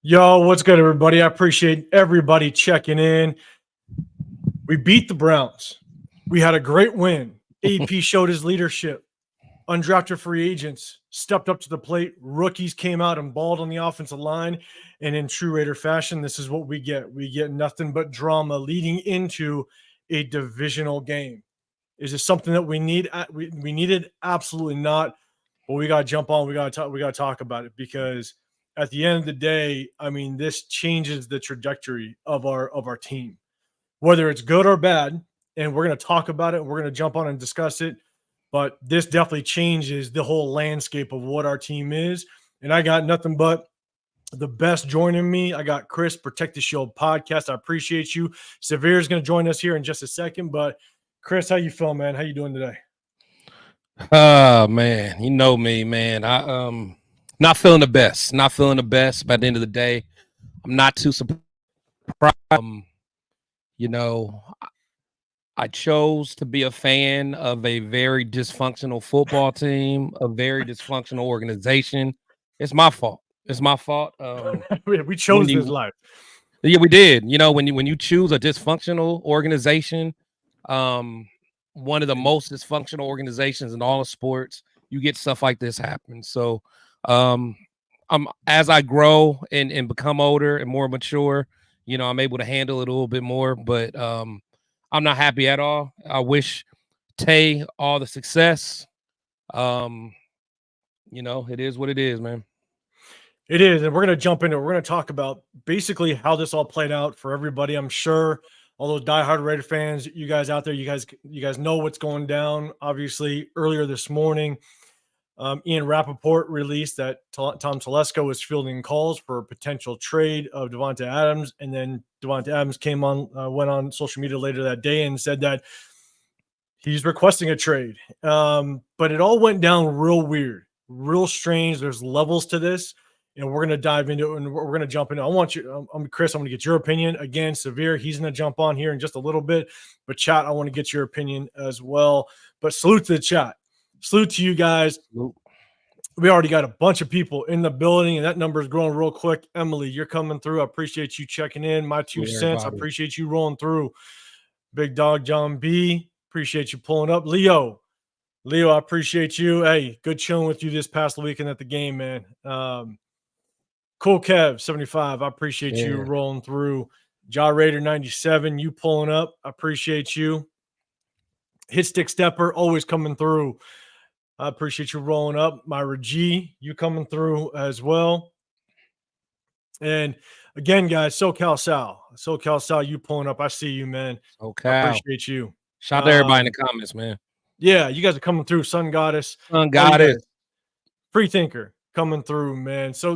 Yo, what's good, everybody? I appreciate everybody checking in. We beat the Browns. We had a great win. AP showed his leadership. Undrafted free agents stepped up to the plate. Rookies came out and balled on the offensive line. And in true Raider fashion, this is what we get. We get nothing but drama leading into a divisional game. Is this something that we need? We needed? Absolutely not. But we got to jump on. We got to talk about it because at the end of the day, I mean, this changes the trajectory of our team, whether it's good or bad. And we're going to talk about it. We're going to jump on and discuss it. But this definitely changes the whole landscape of what our team is. And I got nothing but the best joining me. I got Chris, Protect the Shield podcast. I appreciate you. Severe is going to join us here in just a second. But Chris, how you feeling, man? How you doing today? Oh man, you know me, man. I not feeling the best. Not feeling the best. By the end of the day, I'm not too surprised. You know, I chose to be a fan of a very dysfunctional football team, a very dysfunctional organization. It's my fault. It's my fault. We chose this life. Yeah, we did. You know, when you choose a dysfunctional organization, one of the most dysfunctional organizations in all of sports, you get stuff like this happen. So as I grow and become older and more mature, you know, I'm able to handle it a little bit more, but I'm not happy at all. I wish Tay all the success. You know, it is what it is, man. It is, and we're going to jump into it. We're going to talk about basically how this all played out for everybody. I'm sure all those diehard Raider fans, you guys out there, you guys know what's going down. Obviously, earlier this morning, Ian Rappaport released that Tom Telesco was fielding calls for a potential trade of Davante Adams, and then Davante Adams went on social media later that day and said that he's requesting a trade. But it all went down real weird, real strange. There's levels to this. And we're going to dive into it, and we're going to jump into it. I want you, Chris, I'm going to get your opinion. Again, Severe, he's going to jump on here in just a little bit. But chat, I want to get your opinion as well. But salute to the chat. Salute to you guys. We already got a bunch of people in the building, and that number is growing real quick. Emily, you're coming through. I appreciate you checking in. My 2 cents. I appreciate you rolling through. Big Dog John B, appreciate you pulling up. Leo, I appreciate you. Hey, good chilling with you this past weekend at the game, man. Cool Kev 75. I appreciate you rolling through. Jaw Raider 97. You pulling up. I appreciate you. Hit Stick Stepper always coming through. I appreciate you rolling up. Myra G, you coming through as well. And again, guys, SoCal Sal, you pulling up. I see you, man. Okay. I appreciate you. Shout out to everybody in the comments, man. Yeah, you guys are coming through. Sun Goddess. Free Thinker coming through, man. So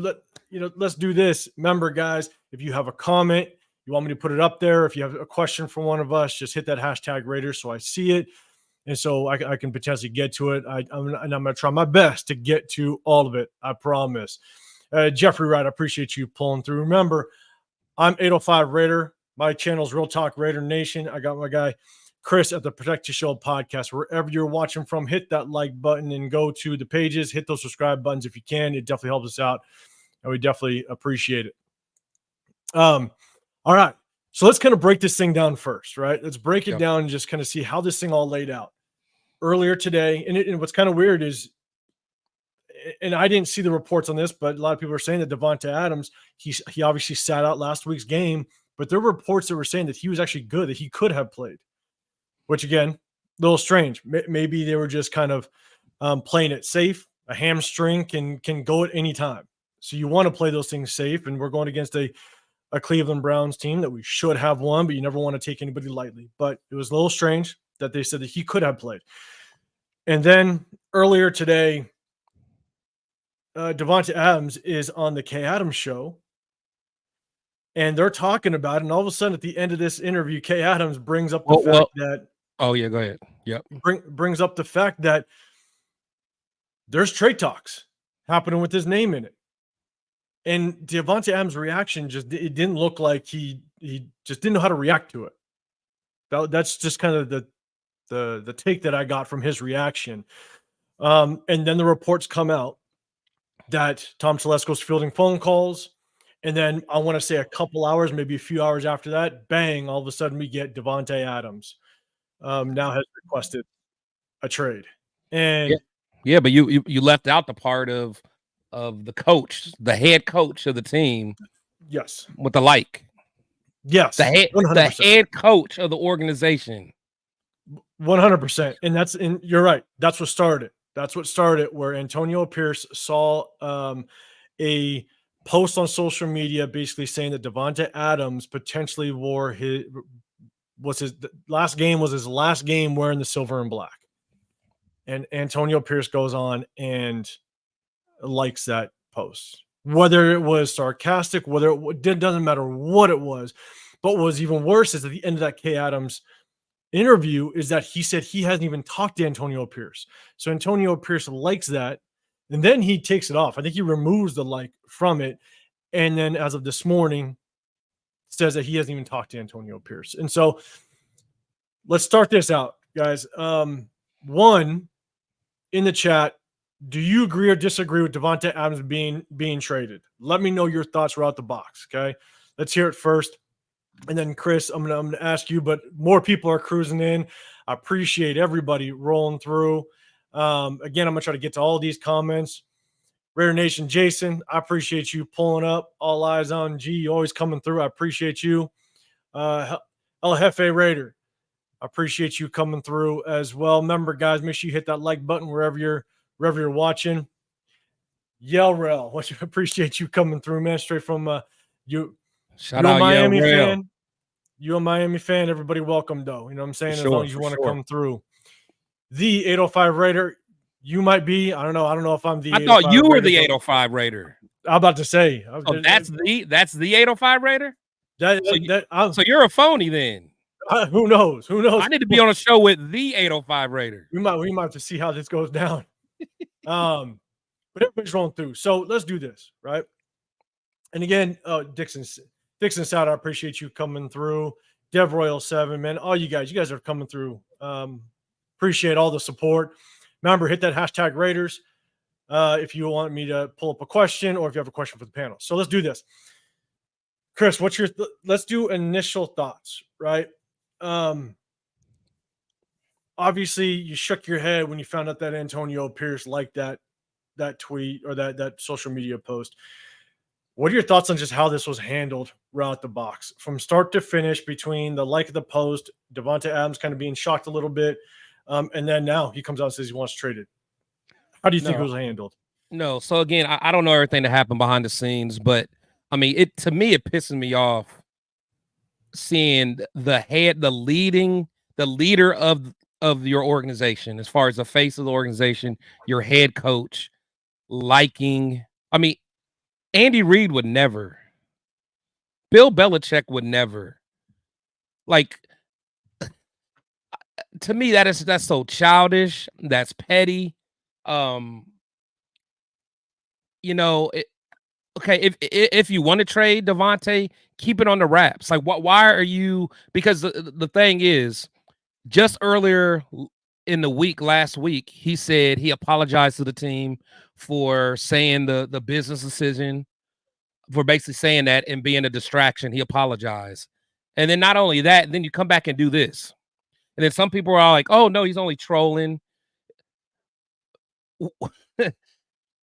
let's do this. Remember, guys, if you have a comment, you want me to put it up there. If you have a question for one of us, just hit that hashtag Raiders so I see it. And so I can potentially get to it. I'm going to try my best to get to all of it. I promise. Jeffrey Wright, I appreciate you pulling through. Remember, I'm 805 Raider. My channel's Real Talk Raider Nation. I got my guy Chris at the Protect Your Shield podcast. Wherever you're watching from, hit that like button and go to the pages. Hit those subscribe buttons if you can. It definitely helps us out, and we definitely appreciate it. All right. So let's kind of break this thing down first, right? Let's break it down and just kind of see how this thing all laid out. Earlier today, and what's kind of weird is, and I didn't see the reports on this, but a lot of people are saying that Davante Adams, he obviously sat out last week's game, but there were reports that were saying that he was actually good, that he could have played, which again, a little strange. Maybe they were just kind of playing it safe. A hamstring can go at any time. So you want to play those things safe, and we're going against a Cleveland Browns team that we should have won, but you never want to take anybody lightly. But it was a little strange that they said that he could have played. And then earlier today, Davante Adams is on the Kay Adams show, and they're talking about it. And all of a sudden, at the end of this interview, Kay Adams brings up the fact that. Oh yeah, go ahead. Yep. Brings up the fact that there's trade talks happening with his name in it, and Davante Adams' reaction it didn't look like he just didn't know how to react to it. That's just kind of the take that I got from his reaction. And then the reports come out that Tom Telesco's fielding phone calls And then I want to say a couple hours, maybe a few hours after that, bang, all of a sudden we get Davante Adams now has requested a trade. Yeah, And yeah, but you left out the part of the coach, the head coach of the team yes, with the like. yes, The 100%. head coach of the organization. 100%. And you're right. That's what started. That's what started where Antonio Pierce saw a post on social media basically saying that Davante Adams potentially his last game was his last game wearing the silver and black. And Antonio Pierce goes on and likes that post. Whether it was sarcastic, whether it doesn't matter what it was. But what was even worse is at the end of that K Adams interview is that he said he hasn't even talked to Antonio Pierce. So Antonio Pierce likes that. And then he takes it off. I think he removes the like from it. And then as of this morning, says that he hasn't even talked to Antonio Pierce. And so let's start this out, guys. One in the chat, do you agree or disagree with Davante Adams being traded? Let me know your thoughts right out the box. Okay. Let's hear it first. And then Chris, I'm gonna ask you, but more people are cruising in. I appreciate everybody rolling through. Again, I'm gonna try to get to all these comments. Rare Nation Jason, I appreciate you pulling up. All eyes on G, you always coming through. I appreciate you. El Jefe Raider, I appreciate you coming through as well. Remember, guys, make sure you hit that like button wherever you're watching. Yell Rel, appreciate you coming through, man. Straight from you. Shout You a out Miami Yell Rel. fan? You a Miami fan? Everybody welcome, though. You know what I'm saying? As long as you want to come through. The 805 Raider, you might be. I don't know. I don't know if I'm the. I thought you were the 805 Raider. I'm about to say. Oh, that's the 805 Raider. So you're a phony then. Who knows? Who knows? I need to be on a show with the 805 Raider. We might have to see how this goes down. But everybody's rolling through. So let's do this, right? And again, Dixon South, I appreciate you coming through. Dev Royal 7, man. All you guys are coming through. Appreciate all the support. Remember, hit that hashtag Raiders if you want me to pull up a question or if you have a question for the panel. So let's do this. Chris, let's do initial thoughts, right? Obviously, you shook your head when you found out that Antonio Pierce liked that tweet or that social media post. What are your thoughts on just how this was handled right out the box from start to finish between the like of the post, Davante Adams kind of being shocked a little bit, and then now he comes out and says he wants traded? How do you think it was handled? No. So again, I don't know everything that happened behind the scenes, but I mean, it pisses me off seeing the leader of your organization, as far as the face of the organization, your head coach, liking. I mean, Andy Reid would never. Bill Belichick would never. Like, to me, that's so childish. That's petty. You know, okay, if you want to trade Devante, keep it on the wraps. Like, why are you? Because the thing is, just earlier in the week, last week, he said he apologized to the team for saying the business decision, for basically saying that and being a distraction. He apologized. And then not only that, then you come back and do this. And then some people are like, oh, no, he's only trolling.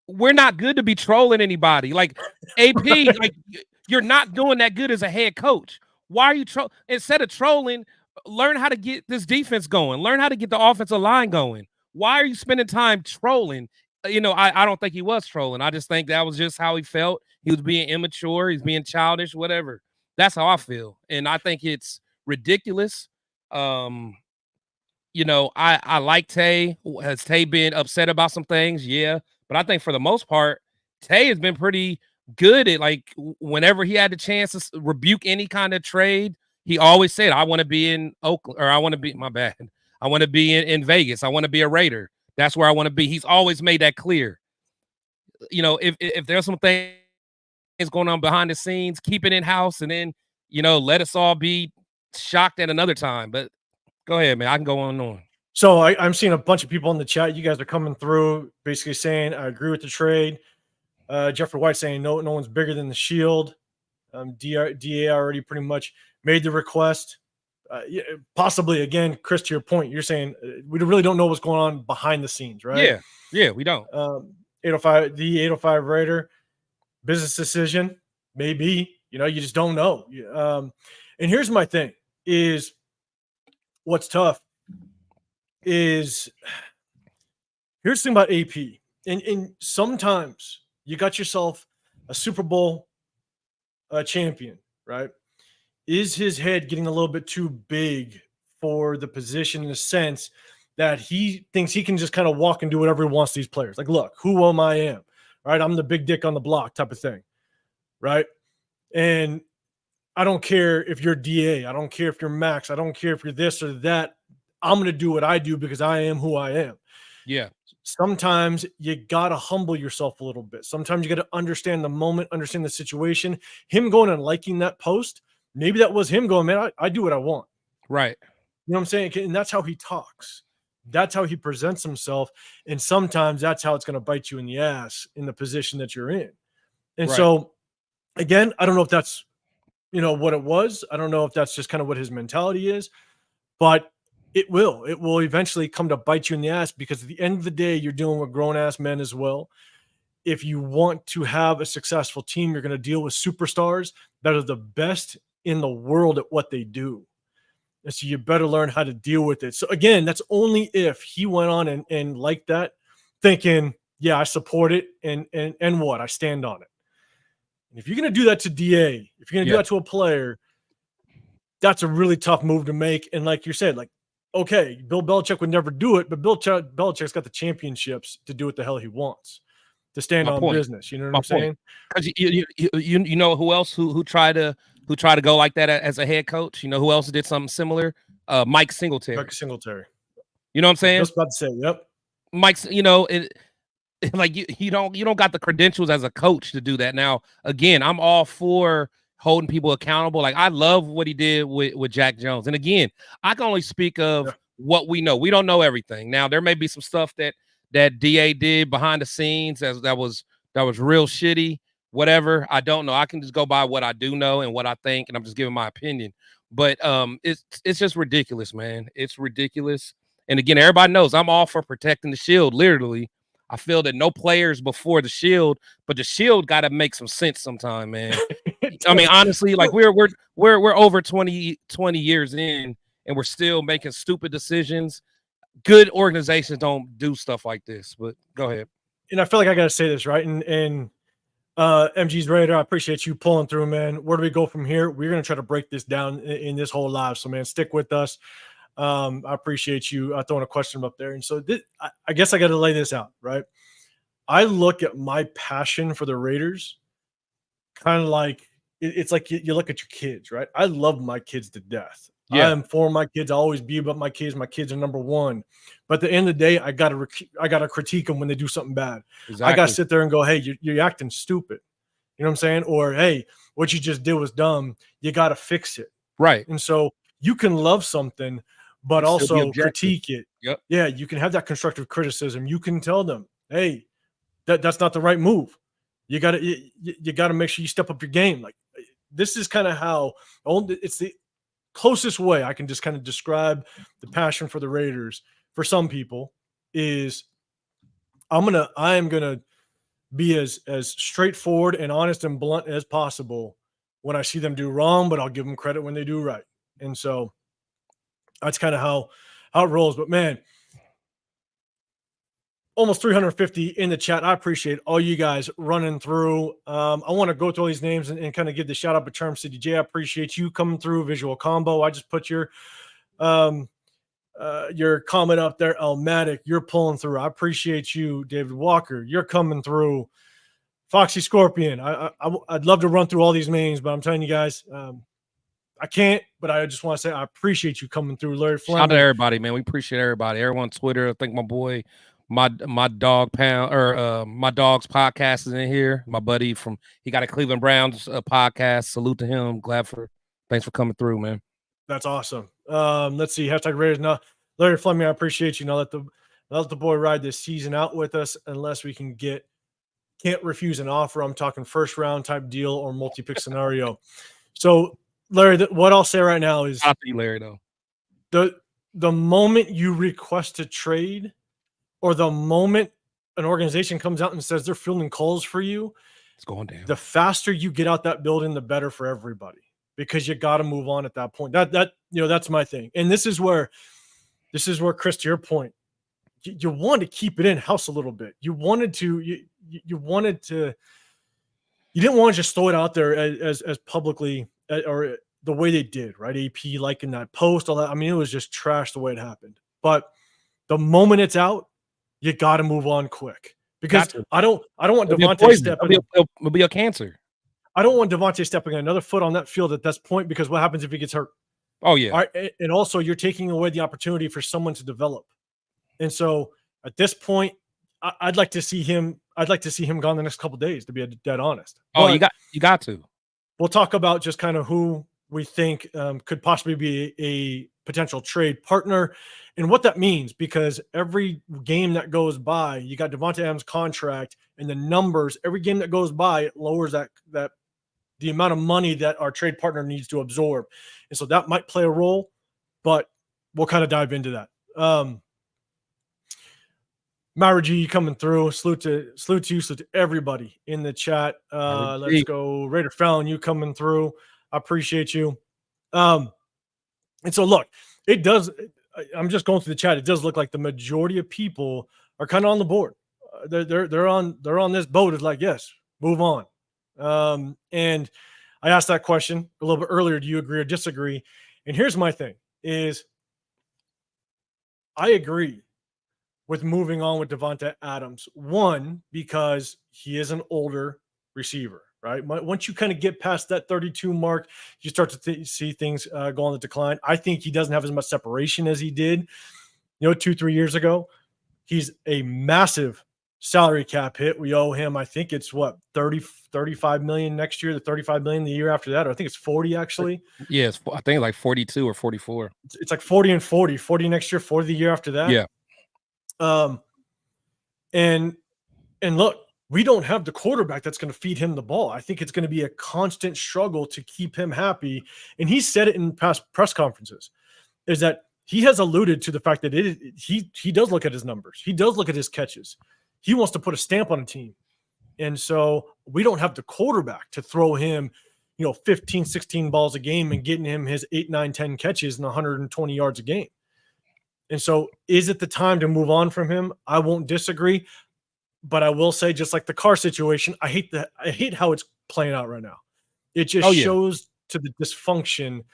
We're not good to be trolling anybody. Like, AP, like, you're not doing that good as a head coach. Why are you instead of trolling, learn how to get this defense going. Learn how to get the offensive line going. Why are you spending time trolling? You know, I don't think he was trolling. I just think that was just how he felt. He was being immature. He's being childish, whatever. That's how I feel. And I think it's ridiculous. You know, I like Tay. Has Tay been upset about some things? Yeah. But I think for the most part, Tay has been pretty good at, like, whenever he had the chance to rebuke any kind of trade, he always said, I want to be in Oakland, or I want to be, my bad. I want to be in Vegas. I want to be a Raider. That's where I want to be. He's always made that clear. You know, if there's some things going on behind the scenes, keep it in house, and then, you know, let us all be shocked at another time. But go ahead, man. I can go on and on. So I'm seeing a bunch of people in the chat. You guys are coming through, basically saying I agree with the trade. Jeffrey White saying no one's bigger than the Shield. DA already pretty much made the request. Possibly, again, Chris, to your point, you're saying we really don't know what's going on behind the scenes, right? Yeah, we don't. 805, the 805 Raider, business decision, maybe, you just don't know. And here's my thing is what's tough is here's the thing about AP. And sometimes you got yourself a Super Bowl champion, right? Is his head getting a little bit too big for the position in the sense that he thinks he can just kind of walk and do whatever he wants to these players? Like, look, who I am, right? I'm the big dick on the block type of thing, right? And I don't care if you're DA. I don't care if you're Max. I don't care if you're this or that. I'm going to do what I do because I am who I am. Yeah. Sometimes you got to humble yourself a little bit. Sometimes you got to understand the moment, understand the situation. Him going and liking that post, maybe that was him going, man, I do what I want. Right. You know what I'm saying? And that's how he talks. That's how he presents himself. And sometimes that's how it's going to bite you in the ass in the position that you're in. And so, again, I don't know if that's, what it was. I don't know if that's just kind of what his mentality is, but it will eventually come to bite you in the ass because at the end of the day, you're dealing with grown ass men as well. If you want to have a successful team, you're going to deal with superstars that are the best in the world at what they do. And so you better learn how to deal with it. So again, that's only if he went on and like that, thinking, yeah, I support it and what? I stand on it. And if you're going to do that to DA, if you're going to do that to a player, that's a really tough move to make. And like you said, like, okay, Bill Belichick would never do it, but Belichick's got the championships to do what the hell he wants, to stand on business. You know what I'm saying? Because you know who else who tried to go like that as a head coach? You know who else did something similar? Mike Singletary. You know what I'm saying? Just about to say, yep. Mike's, like you don't got the credentials as a coach to do that. Now, again, I'm all for holding people accountable. Like I love what he did with Jack Jones. And again, I can only speak of what we know. We don't know everything. Now, there may be some stuff that DA did behind the scenes that was real shitty, whatever. I don't know. I can just go by what I do know and what I think, and I'm just giving my opinion. But it's just ridiculous, man. It's ridiculous. And again, everybody knows I'm all for protecting the shield, literally. I feel that no players before the shield, but the shield got to make some sense sometime, man. I mean, honestly, like we're over 20 years in, and we're still making stupid decisions. Good organizations don't do stuff like this. But go ahead. And I feel like I got to say this, right? And MG's Raider, I appreciate you pulling through, man. Where do we go from here? We're going to try to break this down in this whole live. So, man, stick with us. I appreciate you throwing a question up there. And so I guess I got to lay this out, right? I look at my passion for the Raiders kind of like it's like you look at your kids, right? I love my kids to death. I am for my kids. I always be about my kids. My kids are number one. But at the end of the day, I gotta critique them when they do something bad. Exactly. I gotta sit there and go, hey, you're acting stupid. You know what I'm saying? Or hey, what you just did was dumb. You gotta fix it. Right. And so you can love something, but also critique it. Yep. Yeah, you can have that constructive criticism. You can tell them, hey, that's not the right move. You gotta make sure you step up your game. Like this is kind of how it's the closest way I can just kind of describe the passion for the Raiders for some people is I am gonna be as straightforward and honest and blunt as possible when I see them do wrong, but I'll give them credit when they do right. And so that's kind of how it rolls. But man, almost 350 in the chat. I appreciate all you guys running through. I want to go through all these names and kind of give the shout out to Charm City J. I appreciate you coming through. Visual Combo. I just put your comment up there. Elmatic, you're pulling through. I appreciate you, David Walker. You're coming through. Foxy Scorpion. I'd love to run through all these names, but I'm telling you guys, I can't. But I just want to say I appreciate you coming through, Larry Fleming. Shout out to everybody, man. We appreciate everybody. Everyone on Twitter. I think my boy. My dog pound or my dog's podcast is in here. My buddy he got a Cleveland Browns podcast. Salute to him. Thanks for coming through, man. That's awesome. Let's see. #Raiders. Now, Larry Fleming, I appreciate you. Now let the boy ride this season out with us, unless we can get can't refuse an offer. I'm talking first round type deal or multi-pick scenario. So, Larry, what I'll say right now is, I'll see Larry though. The moment you request a trade, or the moment an organization comes out and says they're fielding calls for you, It's going down. the faster you get out that building, the better for everybody, because you got to move on at that point. That's my thing. And this is where, Chris, to your point, you want to keep it in house a little bit. You wanted to, you didn't want to just throw it out there as publicly, or the way they did, right? AP liking that post, all that. I mean, it was just trash the way it happened. But the moment it's out, you got to move on quick, because I don't want Devante stepping. It'll be a cancer. I don't want Devante stepping another foot on that field at this point, because what happens if he gets hurt? Oh yeah. All right, and also you're taking away the opportunity for someone to develop. And so at this point, I'd like to see him. I'd like to see him gone the next couple of days, to be dead honest. Oh, but you got to. We'll talk about just kind of who we think could possibly be a potential trade partner and what that means, because every game that goes by, you got Davante Adams' contract and the numbers. Every game that goes by, it lowers that the amount of money that our trade partner needs to absorb, and so that might play a role. But we'll kind of dive into that. Myra G coming through. Salute to you, salute to everybody in the chat. Let's go. Raider Fallon, you coming through. I appreciate you. And so look, it does. I'm just going through the chat. It does look like the majority of people are kind of on the board. They're on this boat. It's like, yes, move on. And I asked that question a little bit earlier. Do you agree or disagree? And here's my thing: is I agree with moving on with Davante Adams. One, because he is an older receiver, right? Once you kind of get past that 32 mark, you start to see things go on the decline. I think he doesn't have as much separation as he did, 2-3 years ago. He's a massive salary cap hit. We owe him, I think it's 35 million next year, the 35 million the year after that, or I think it's 40 actually. Yeah, I think like 42 or 44. It's like 40 and 40 next year, 40 the year after that. Yeah. And look, we don't have the quarterback that's going to feed him the ball. I think it's going to be a constant struggle to keep him happy. And he said it in past press conferences, is that he has alluded to the fact that he does look at his numbers. He does look at his catches. He wants to put a stamp on a team. And so we don't have the quarterback to throw him, 15, 16 balls a game and getting him his 8, 9, 10 catches and 120 yards a game. And so is it the time to move on from him? I won't disagree, but I will say, just like the Carr situation, I hate how it's playing out right now. It just shows to the dysfunction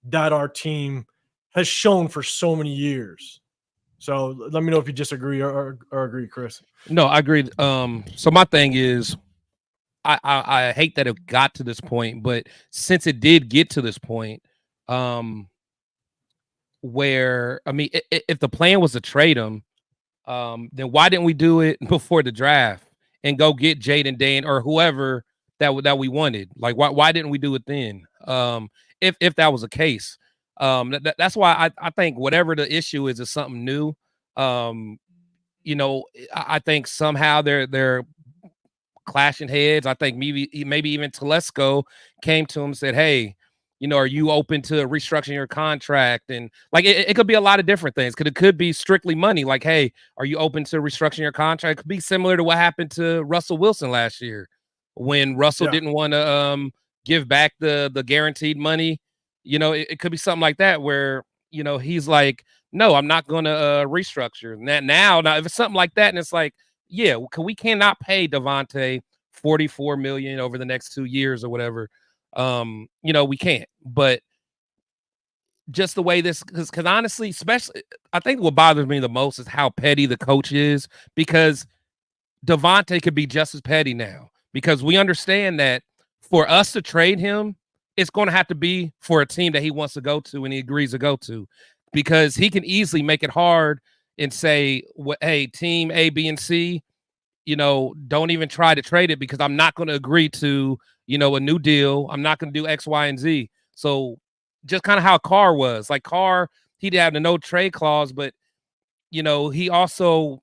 that our team has shown for so many years. So let me know if you disagree or agree, Chris. No, I agree. So my thing is, I hate that it got to this point, but since it did get to this point, where, I mean, if the plan was to trade him, then why didn't we do it before the draft and go get Jaden Dane or whoever that we wanted? Like, why didn't we do it then? If that was the case, that's why I think whatever the issue is something new. I think somehow they're clashing heads. I think maybe even Telesco came to him and said, "Hey, are you open to restructuring your contract?" And like, it could be a lot of different things. It could be strictly money. Like, hey, are you open to restructuring your contract? It could be similar to what happened to Russell Wilson last year when Russell didn't want to give back the guaranteed money. It could be something like that where, he's like, no, I'm not going to restructure. Now, if it's something like that, and it's like, yeah, we cannot pay Devante $44 million over the next 2 years or whatever. We can't. But just the way this, because honestly, especially, I think what bothers me the most is how petty the coach is, because Devante could be just as petty now, because we understand that for us to trade him, it's going to have to be for a team that he wants to go to and he agrees to go to, because he can easily make it hard and say, hey, team A, B, and C, don't even try to trade it because I'm not going to agree to, a new deal. I'm not going to do X, Y, and Z. So just kind of how Carr was. Like, Carr, he did have the no trade clause, but, he also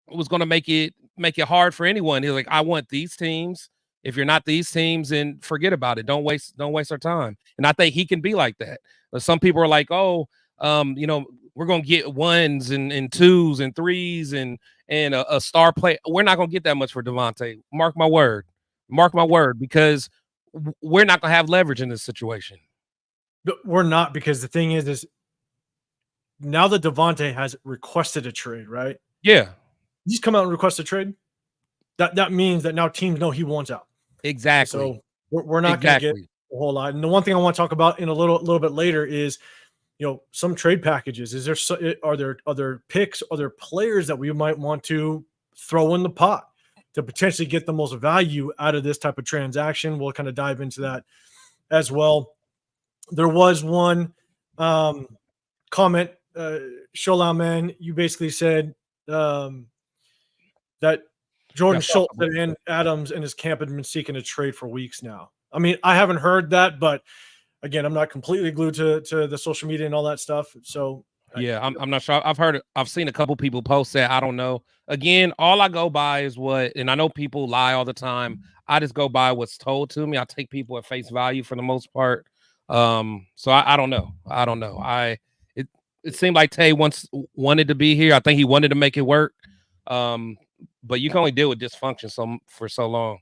was going to make it make it hard for anyone. He's like, I want these teams. If you're not these teams, then forget about it. Don't waste our time. And I think he can be like that. But some people are like, oh, we're gonna get ones and twos and threes and a star play. We're not gonna get that much for Devante. Mark my word. Mark my word, because we're not gonna have leverage in this situation. We're not, because the thing is now that Devante has requested a trade, right? Yeah. He's come out and requested a trade. That means that now teams know he wants out. Exactly. So we're not going to get a whole lot. And the one thing I want to talk about in a little bit later is, some trade packages. Are there other picks, other players that we might want to throw in the pot to potentially get the most value out of this type of transaction? We'll kind of dive into that as well. There was one comment, Shola, man, you basically said that Jordan Schultz and Adams and his camp had been seeking a trade for weeks now. I mean, I haven't heard that, but again, I'm not completely glued to the social media and all that stuff. So yeah, I'm not sure. I've seen a couple people post that. I don't know. Again, all I go by is and I know people lie all the time. I just go by what's told to me. I take people at face value for the most part. So I don't know. It seemed like Tay wanted to be here. I think he wanted to make it work. But you can only deal with dysfunction for so long.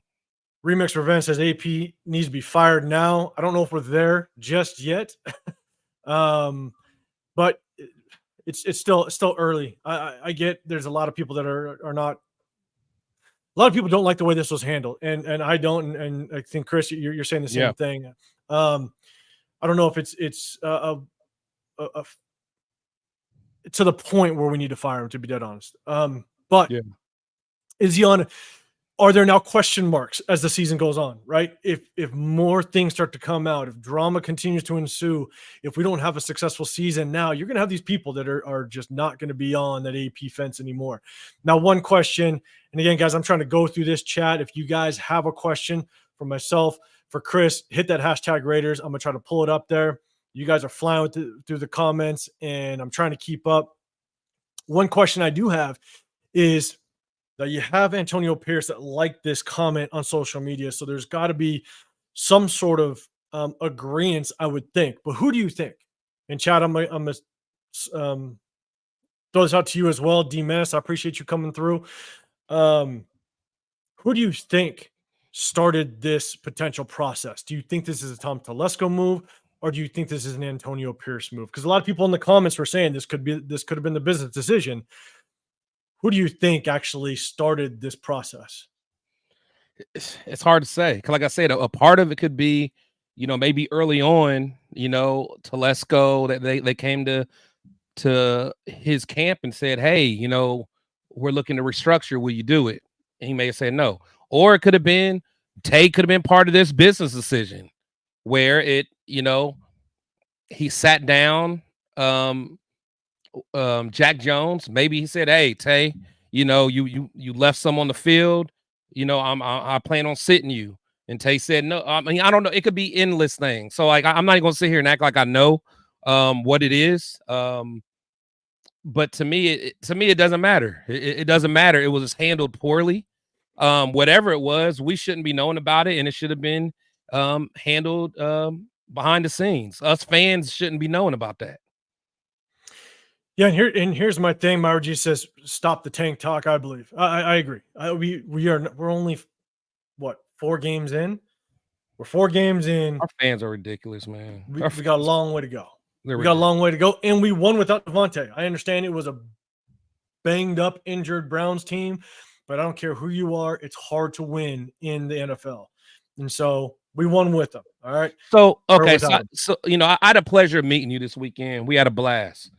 Remix Revenge says AP needs to be fired now. I don't know if we're there just yet. But it's still early. I get there's a lot of people that are not. A lot of people don't like the way this was handled, and I don't. And I think Chris, you're saying the same thing. I don't know if it's to the point where we need to fire him, to be dead honest. But is he on? Are there now question marks as the season goes on, right? If more things start to come out, if drama continues to ensue, if we don't have a successful season now, you're going to have these people that are just not going to be on that AP fence anymore. Now, one question, and again, guys, I'm trying to go through this chat. If you guys have a question for myself, for Chris, hit that hashtag Raiders. I'm going to try to pull it up there. You guys are flying through the comments, and I'm trying to keep up. One question I do have is that you have Antonio Pierce that liked this comment on social media. So there's got to be some sort of agreement, I would think. But who do you think? And Chad, I'm going to throw this out to you as well. D-Menace, I appreciate you coming through. Who do you think started this potential process? Do you think this is a Tom Telesco move, or do you think this is an Antonio Pierce move? Because a lot of people in the comments were saying this could have been the business decision. Who do you think actually started this process? It's hard to say. Like I said, a part of it could be, maybe early on, Telesco, that they came to his camp and said, hey, we're looking to restructure. Will you do it? And he may have said no. Or it could have been Tay could have been part of this business decision where he sat down, Jack Jones, maybe he said, hey, Tay, you left some on the field, I plan on sitting you. And Tay said no. I mean, I don't know, it could be endless things. So like I'm not gonna sit here and act like I know what it is. But to me it doesn't matter. It doesn't matter. It was handled poorly. Whatever it was, we shouldn't be knowing about it, and it should have been handled behind the scenes. Us fans shouldn't be knowing about that. Yeah, and here's my thing. Myra G says, "Stop the tank talk." I believe. I agree. We're only 4 games in. We're 4 games in. Our fans are ridiculous, man. We got a long way to go. We got a long way to go, and we won without Devante. I understand it was a banged up, injured Browns team, but I don't care who you are. It's hard to win in the NFL, and so we won with them. All right. So okay, so I had a pleasure of meeting you this weekend. We had a blast.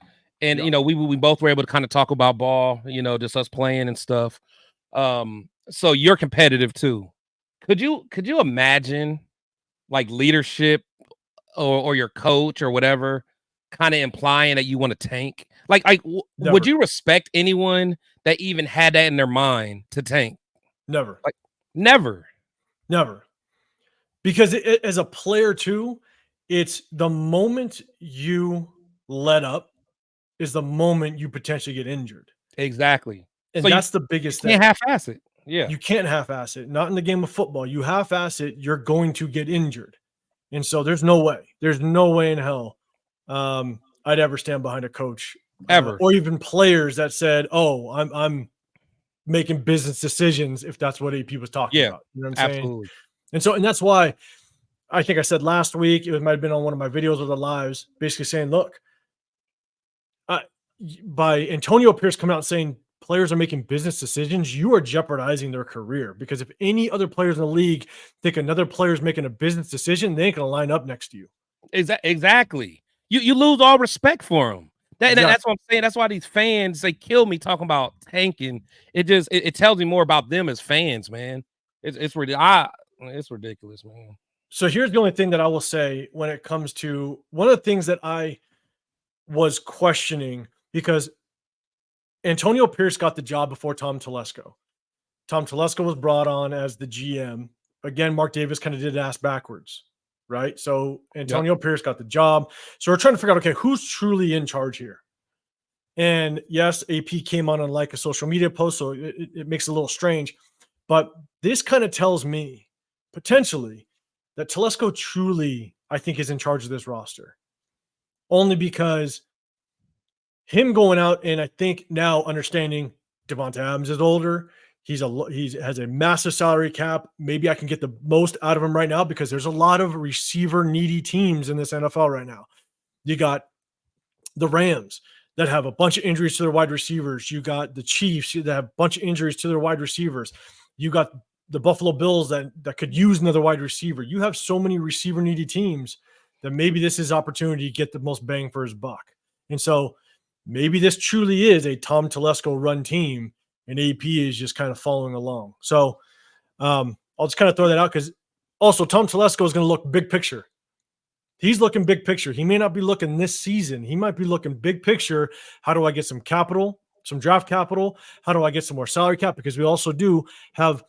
And we both were able to kind of talk about ball, just us playing and stuff. So you're competitive too. Could you imagine like leadership or your coach or whatever kind of implying that you want to tank? Like would you respect anyone that even had that in their mind to tank? Never. Like never. Because as a player too, it's the moment you let up is the moment you potentially get injured. Exactly. And So that's the biggest you can't thing. half-ass it. Yeah. You can't half-ass it. Not in the game of football. You half-ass it, you're going to get injured. And so there's no way. There's no way in hell I'd ever stand behind a coach Ever. or even players that said, "Oh, I'm making business decisions," if that's what AP was talking Yeah. about. You know what I'm saying? Absolutely. And that's why I think I said last week, it might have been on one of my videos or the lives, basically saying, look, by Antonio Pierce coming out and saying players are making business decisions, you are jeopardizing their career. Because if any other players in the league think another player is making a business decision, they ain't going to line up next to you. Exactly. You lose all respect for them. That's what I'm saying. That's why these fans, they kill me talking about tanking. It tells me more about them as fans, man. It's ridiculous, man. So here's the only thing that I will say when it comes to one of the things that I was questioning, because Antonio Pierce got the job before Tom Telesco. Tom Telesco was brought on as the GM. Again, Mark Davis kind of did ass backwards, right? So Antonio Pierce got the job. So we're trying to figure out, okay, who's truly in charge here? And yes, AP came on like a social media post, so it makes it a little strange. But this kind of tells me potentially that Telesco truly, I think, is in charge of this roster. Only because him going out and I think now understanding Davante Adams is older. He has a massive salary cap. Maybe I can get the most out of him right now because there's a lot of receiver needy teams in this NFL right now. You got the Rams that have a bunch of injuries to their wide receivers. You got the Chiefs that have a bunch of injuries to their wide receivers. You got the Buffalo Bills that could use another wide receiver. You have so many receiver needy teams that maybe this is opportunity to get the most bang for his buck. And so maybe this truly is a Tom Telesco run team and AP is just kind of following along. So I'll just kind of throw that out because also Tom Telesco is going to look big picture. He's looking big picture. He may not be looking this season. He might be looking big picture. How do I get some capital, some draft capital? How do I get some more salary cap? Because we also do have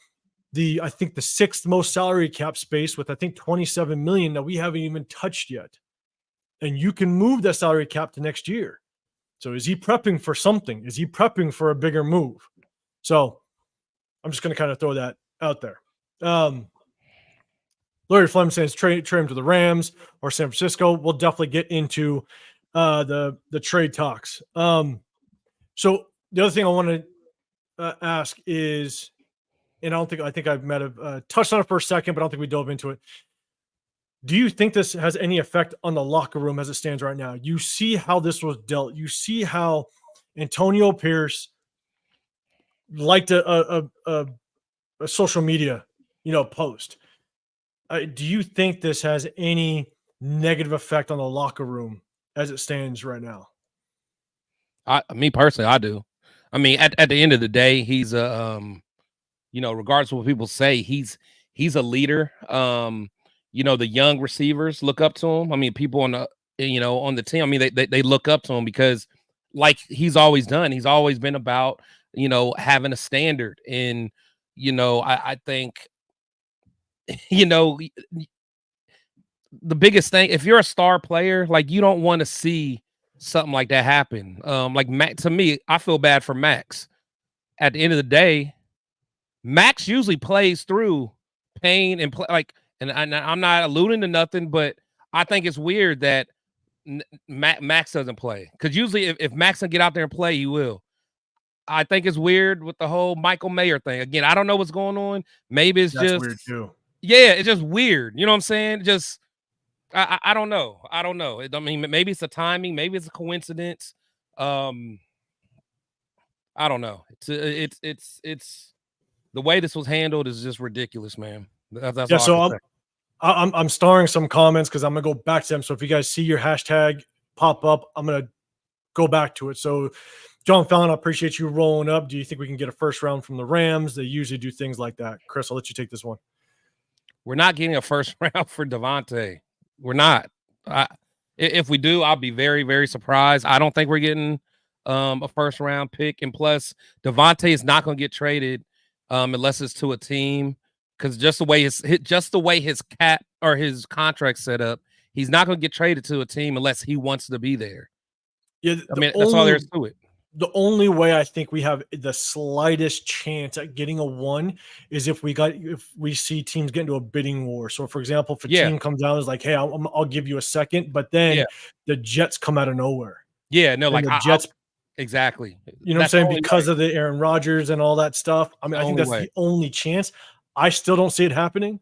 I think the sixth most salary cap space with I think 27 million that we haven't even touched yet. And you can move that salary cap to next year. So is he prepping for something? Is he prepping for a bigger move? So I'm just going to kind of throw that out there. Larry Flem says trade him to the Rams or San Francisco. We'll definitely get into the trade talks. So the other thing I want to ask is, and I think I might have touched on it for a second, but I don't think we dove into it. Do you think this has any effect on the locker room as it stands right now? You see how this was dealt. You see how Antonio Pierce liked a social media, post. Do you think this has any negative effect on the locker room as it stands right now? Me personally, I do. I mean, at the end of the day, he's regardless of what people say, he's a leader. The young receivers look up to him. I mean, people on the team, I mean, they look up to him because like he's always done. He's always been about, having a standard. And, I think, the biggest thing, if you're a star player, like you don't want to see something like that happen. Like to me, I feel bad for Max. At the end of the day, Max usually plays through pain and and I'm not alluding to nothing, but I think it's weird that Max doesn't play because usually if Max can get out there and play, he will. I think it's weird with the whole Michael Mayer thing. Again, I don't know what's going on. Maybe it's That's just weird too. Yeah, it's just weird. You know what I'm saying? Just I don't know. I don't know. I mean, maybe it's a timing. Maybe it's a coincidence. I don't know. It's the way this was handled is just ridiculous, man. That's yeah. all So I'm starring some comments because I'm gonna go back to them. So if you guys see your hashtag pop up, I'm gonna go back to it. So John Fallon, I appreciate you rolling up. Do you think we can get a first round from the Rams? They usually do things like that. Chris, I'll let you take this one. We're not getting a first round for Devante. We're not. If we do, I'll be very, very surprised. I don't think we're getting a first round pick. And plus, Devante is not going to get traded unless it's to a team, because just the way his cap or his contract set up, he's not going to get traded to a team unless he wants to be there. Yeah, I mean, that's all there is to it. The only way I think we have the slightest chance at getting a 1 is if we see teams get into a bidding war. So, for example, if a Yeah. team comes down and is like, "Hey, I'll give you a second," but then Yeah. the Jets come out of nowhere, Yeah. No, and like the I'll Jets, exactly. you know what I'm That's the saying, only way. because of the Aaron Rodgers and all that stuff. I mean, I think Only that's way. the only chance. I still don't see it happening,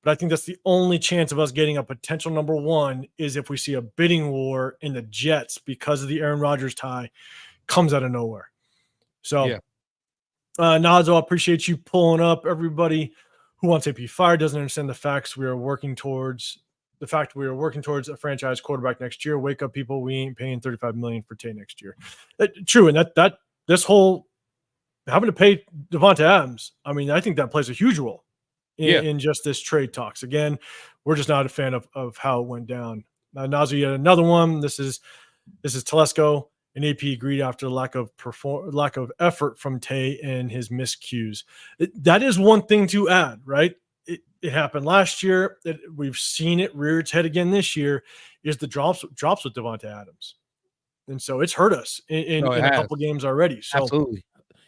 but I think that's the only chance of us getting a potential number 1 is if we see a bidding war in the Jets because of the Aaron Rodgers tie comes out of nowhere. So, Yeah. Nazo, I appreciate you pulling up. Everybody who wants AP fired doesn't understand the facts we are working towards. The fact we are working towards a franchise quarterback next year. Wake up, people. We ain't paying $35 million for Tay next year. True, and that this whole having to pay Davante Adams. I mean, I think that plays a huge role Yeah. in just this trade talks. Again, we're just not a fan of how it went down. Nazo, you had another one. This is Telesco. And AP agreed after the lack of effort from Tay and his miscues. That is one thing to add, right? It happened last year. We've seen it rear its head again this year. Is the drops with Davante Adams, and so it's hurt us No, it in a has. couple games already. So Absolutely.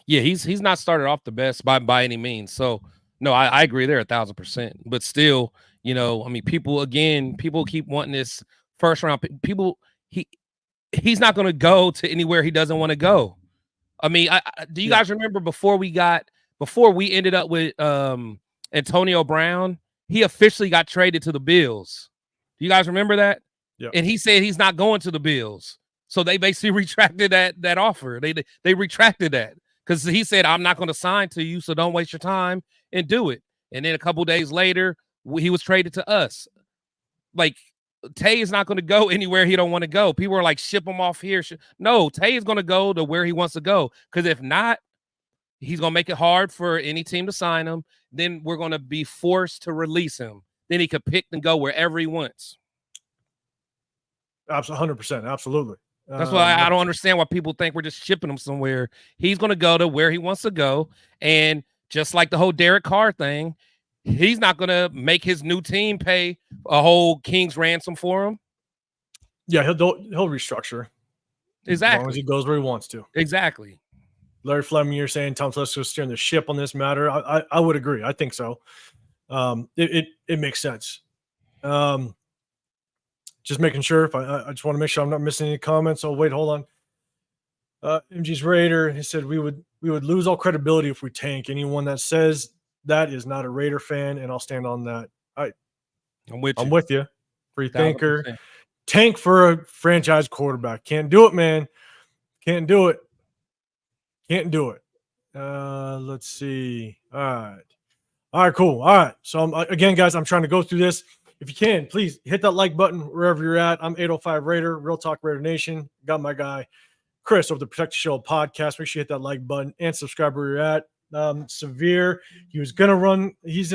Yeah, he's not started off the best by any means. So no, I agree there 1,000%. But still, I mean, people keep wanting this first round. People, he's not going to go to anywhere he doesn't want to go. I mean, do you guys remember before we ended up with Antonio Brown, he officially got traded to the Bills. Do you guys remember that? Yeah. And he said he's not going to the Bills. So they basically retracted that offer. They retracted that because he said, I'm not going to sign to you, so don't waste your time and do it. And then a couple days later, he was traded to us. Like, Tay is not going to go anywhere he don't want to go. People are like, ship him off here. No, Tay is going to go to where he wants to go. Because if not, he's going to make it hard for any team to sign him. Then we're going to be forced to release him. Then he could pick and go wherever he wants. Absolutely, 100%. Absolutely. That's why I don't understand why people think we're just shipping him somewhere. He's going to go to where he wants to go. And just like the whole Derek Carr thing, he's not going to make his new team pay a whole king's ransom for him. Yeah, he'll restructure. Exactly. As long as he goes where he wants to. Exactly. Larry Fleming, you're saying Tom Telesco is steering the ship on this matter. I would agree. I think so. It makes sense. Just making sure. If I just want to make sure I'm not missing any comments. Oh, wait, hold on. MG's Raider, he said we would lose all credibility if we tank. Anyone that says that is not a Raider fan, and I'll stand on that. I'm with you. Free thinker. 1,000%. Tank for a franchise quarterback. Can't do it, man. Can't do it. Can't do it. Let's see. All right, cool. All right. So again, guys, I'm trying to go through this. If you can, please hit that like button wherever you're at. I'm 805 Raider, Real Talk Raider Nation. Got my guy Chris over the Protect the Show podcast. Make sure you hit that like button and subscribe where you're at. Severe, he's gonna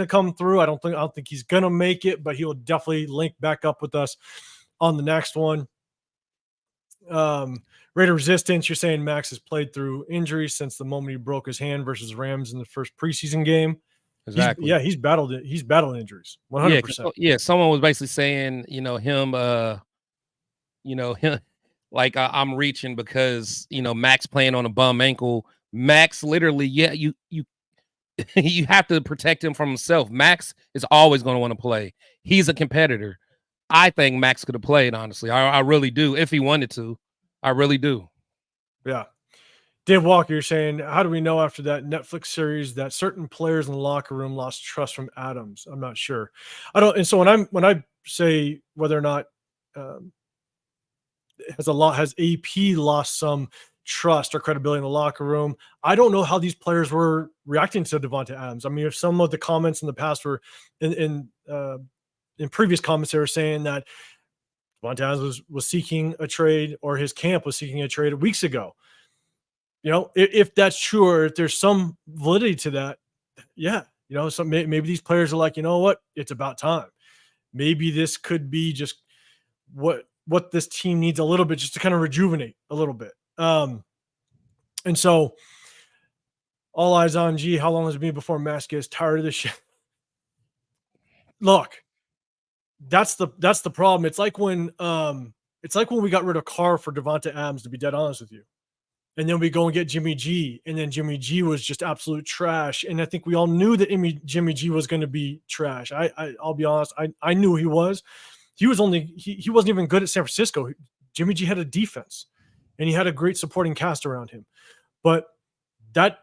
come through. I don't think he's gonna make it, but he will definitely link back up with us on the next one. Raider Resistance, you're saying Max has played through injuries since the moment he broke his hand versus Rams in the first preseason game. Exactly. He's battled injuries 100%. Yeah, someone was basically saying, him, like I'm reaching because Max playing on a bum ankle. Max literally, you you have to protect him from himself. Max is always going to want to play. He's a competitor. I think Max could have played, honestly. I really do. If he wanted to, I really do. Yeah. Dave Walker, you're saying, how do we know after that Netflix series that certain players in the locker room lost trust from Adams? I'm not sure. I don't. And so when I say whether or not has AP lost some trust or credibility in the locker room, I don't know how these players were reacting to Davante Adams. I mean, if some of the comments in the past were in previous comments, they were saying that Davante Adams was seeking a trade, or his camp was seeking a trade weeks ago. If that's true, or if there's some validity to that, yeah, maybe these players are like, you know what, it's about time. Maybe this could be just what this team needs a little bit, just to kind of rejuvenate a little bit. And so, all eyes on G. How long has it been before Max gets tired of this shit? Look, that's the problem. It's like when we got rid of Carr for Davante Adams. To be dead honest with you. And then we go and get Jimmy G, and then Jimmy G was just absolute trash. And I think we all knew that Jimmy G was going to be trash. I'll be honest, I knew he was. He wasn't even good at San Francisco. Jimmy G had a defense, and he had a great supporting cast around him. But that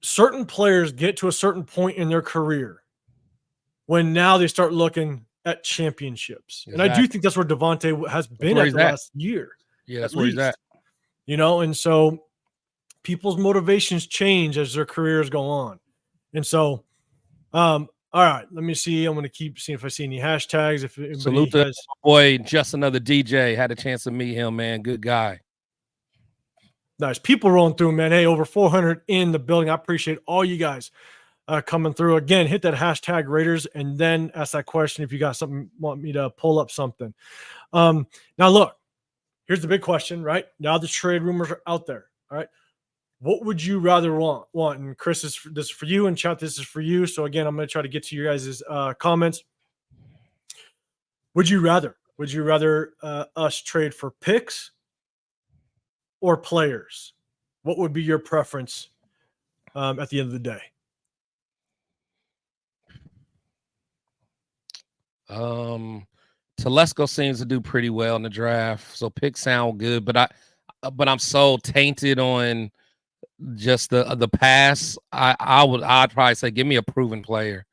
certain players get to a certain point in their career when now they start looking at championships. Exactly. And I do think that's where Devante has been at the last year. Yeah, that's where he's at. You know, and so people's motivations change as their careers go on. And so, all right, let me see. I'm going to keep seeing if I see any hashtags. If salute to boy, just another DJ. Had a chance to meet him, man. Good guy. Nice. People rolling through, man. Hey, over 400 in the building. I appreciate all you guys coming through. Again, hit that hashtag Raiders and then ask that question if you got something, want me to pull up something. Now, look, here's the big question, right? Now the trade rumors are out there, all right? What would you rather want? And Chris, this is for you, and chat, this is for you. So, again, I'm going to try to get to your guys' comments. Would you rather us trade for picks or players? What would be your preference at the end of the day? Telesco seems to do pretty well in the draft, so picks sound good. But I'm so tainted on just the pass. I'd probably say give me a proven player,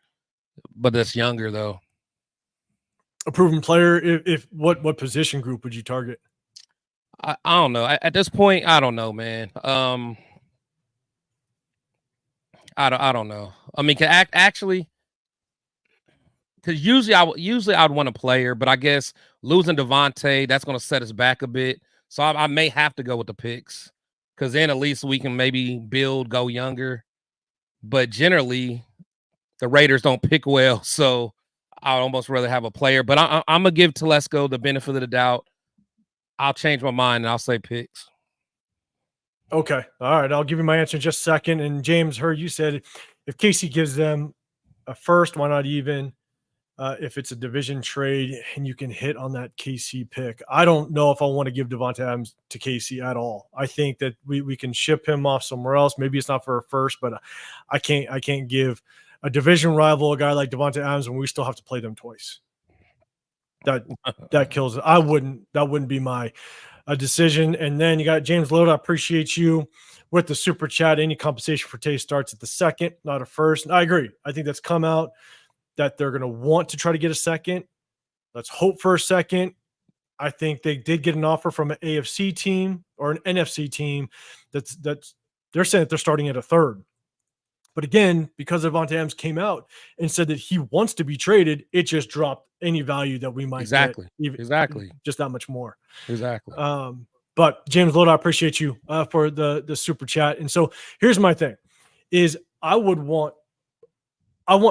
but that's younger though. A proven player. If what position group would you target? I don't know. At this point, I don't know, man. I don't know. I mean, actually, because usually I'd want a player, but I guess losing Devante, that's going to set us back a bit. So I may have to go with the picks, because then at least we can maybe go younger. But generally, the Raiders don't pick well, so I'd almost rather have a player. But I'm going to give Telesco the benefit of the doubt. I'll change my mind and I'll say picks. Okay. All right. I'll give you my answer in just a second. And James, you said if Casey gives them a first, why not even? If it's a division trade and you can hit on that KC pick. I don't know if I want to give Davante Adams to KC at all. I think that we can ship him off somewhere else. Maybe it's not for a first, but I can't give a division rival a guy like Davante Adams when we still have to play them twice. That kills it. That wouldn't be my decision. And then you got James Loda. I appreciate you with the super chat. Any compensation for Tay starts at the second, not a first. And I agree. I think that's come out that they're going to want to try to get a second. Let's hope for a second. I think they did get an offer from an AFC team or an NFC team that's they're saying that they're starting at a third. But again, because Davante Adams came out and said that he wants to be traded, it just dropped any value that we might get. Exactly. Just that much more. Exactly. But James Loda, I appreciate you for the super chat. And so here's my thing is I want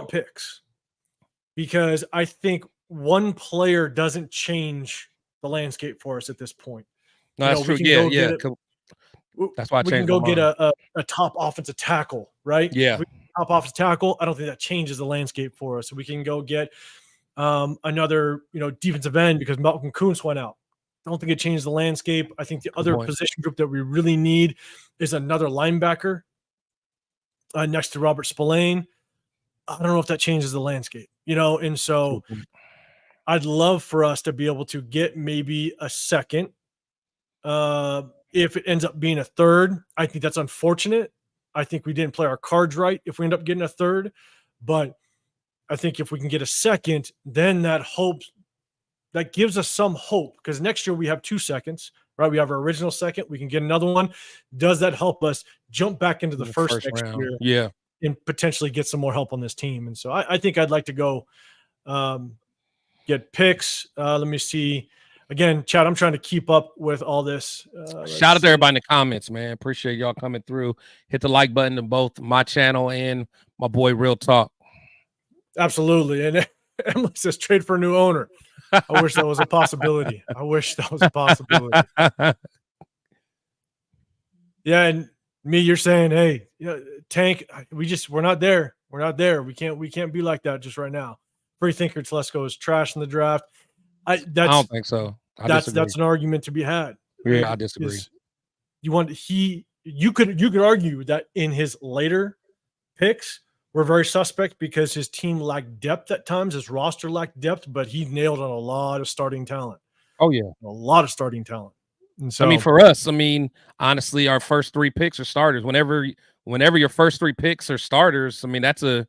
picks, because I think one player doesn't change the landscape for us at this point. No, that's true. Yeah. That's why I changed. We can go get a top offensive tackle, right? Yeah. Top offensive tackle. I don't think that changes the landscape for us. So we can go get another, defensive end because Malcolm Kuntz went out. I don't think it changed the landscape. I think the other position group that we really need is another linebacker next to Robert Spillane. I don't know if that changes the landscape, and so I'd love for us to be able to get maybe a second. If it ends up being a third, I think that's unfortunate. I think we didn't play our cards right if we end up getting a third, but I think if we can get a second, then that gives us some hope, because next year we have 2 seconds, right? We have our original second. We can get another one. Does that help us jump back into the first next round. year? Yeah. And potentially get some more help on this team. And so I think I'd like to go get picks. Let me see. Again, Chad, I'm trying to keep up with all this. Shout out to everybody in the comments, man. Appreciate y'all coming through. Hit the like button to both my channel and my boy Real Talk. Absolutely. And Emily says trade for a new owner. I wish that was a possibility. Yeah, and me, you're saying, hey, Tank, we're not there. We're not there. We can't be like that just right now. Free thinker Telesco is trash in the draft. I don't think so. That's an argument to be had. Yeah, I disagree. you could argue that in his later picks were very suspect because his team lacked depth at times, his roster lacked depth, but he nailed on a lot of starting talent. Oh yeah, a lot of starting talent. And so, I mean, for us, honestly, our first 3 picks are starters. Whenever your first 3 picks are starters, that's a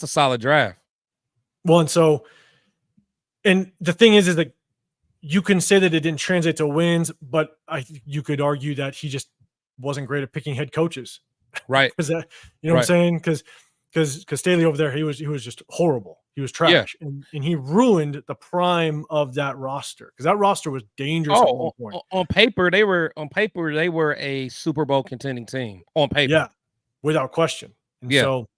solid draft. well, and the thing is that you can say that it didn't translate to wins, but you could argue that he just wasn't great at picking head coaches. Right. Because you know what I'm saying? Because Staley over there, he was just horrible. He was trash, and he ruined the prime of that roster because that roster was dangerous at one point. On paper, they were a Super Bowl contending team. On paper, yeah, without question. And so,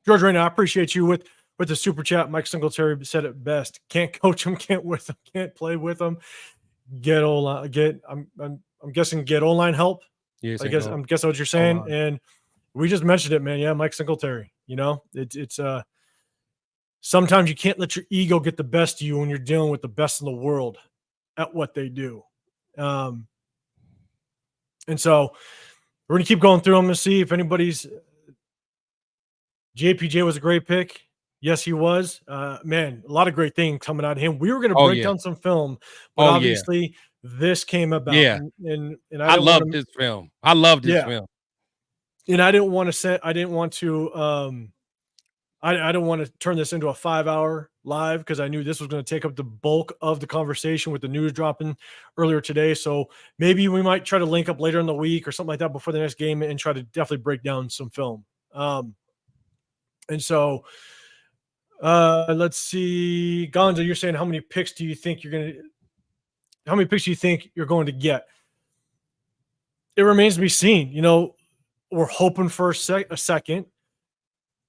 George Rayner, I appreciate you with the super chat. Mike Singletary said it best: can't coach him, can't with him, can't play with him. I'm guessing get online help. Yes, I'm guessing what you're saying, and we just mentioned it, man. Yeah, Mike Singletary. You know, it's sometimes you can't let your ego get the best of you when you're dealing with the best in the world at what they do. And so we're gonna keep going through them to see if anybody's. JPJ was a great pick. Yes, he was. Man, a lot of great things coming out of him. We were going to break down some film, but obviously this came about. Yeah, and I loved this film. I loved this film. And I didn't want to I don't want to turn this into a 5-hour live because I knew this was going to take up the bulk of the conversation with the news dropping earlier today. So maybe we might try to link up later in the week or something like that before the next game and try to definitely break down some film. And so let's see. Gonzo, you're saying how many picks do you think you're going to get? It remains to be seen. You know, we're hoping for a second.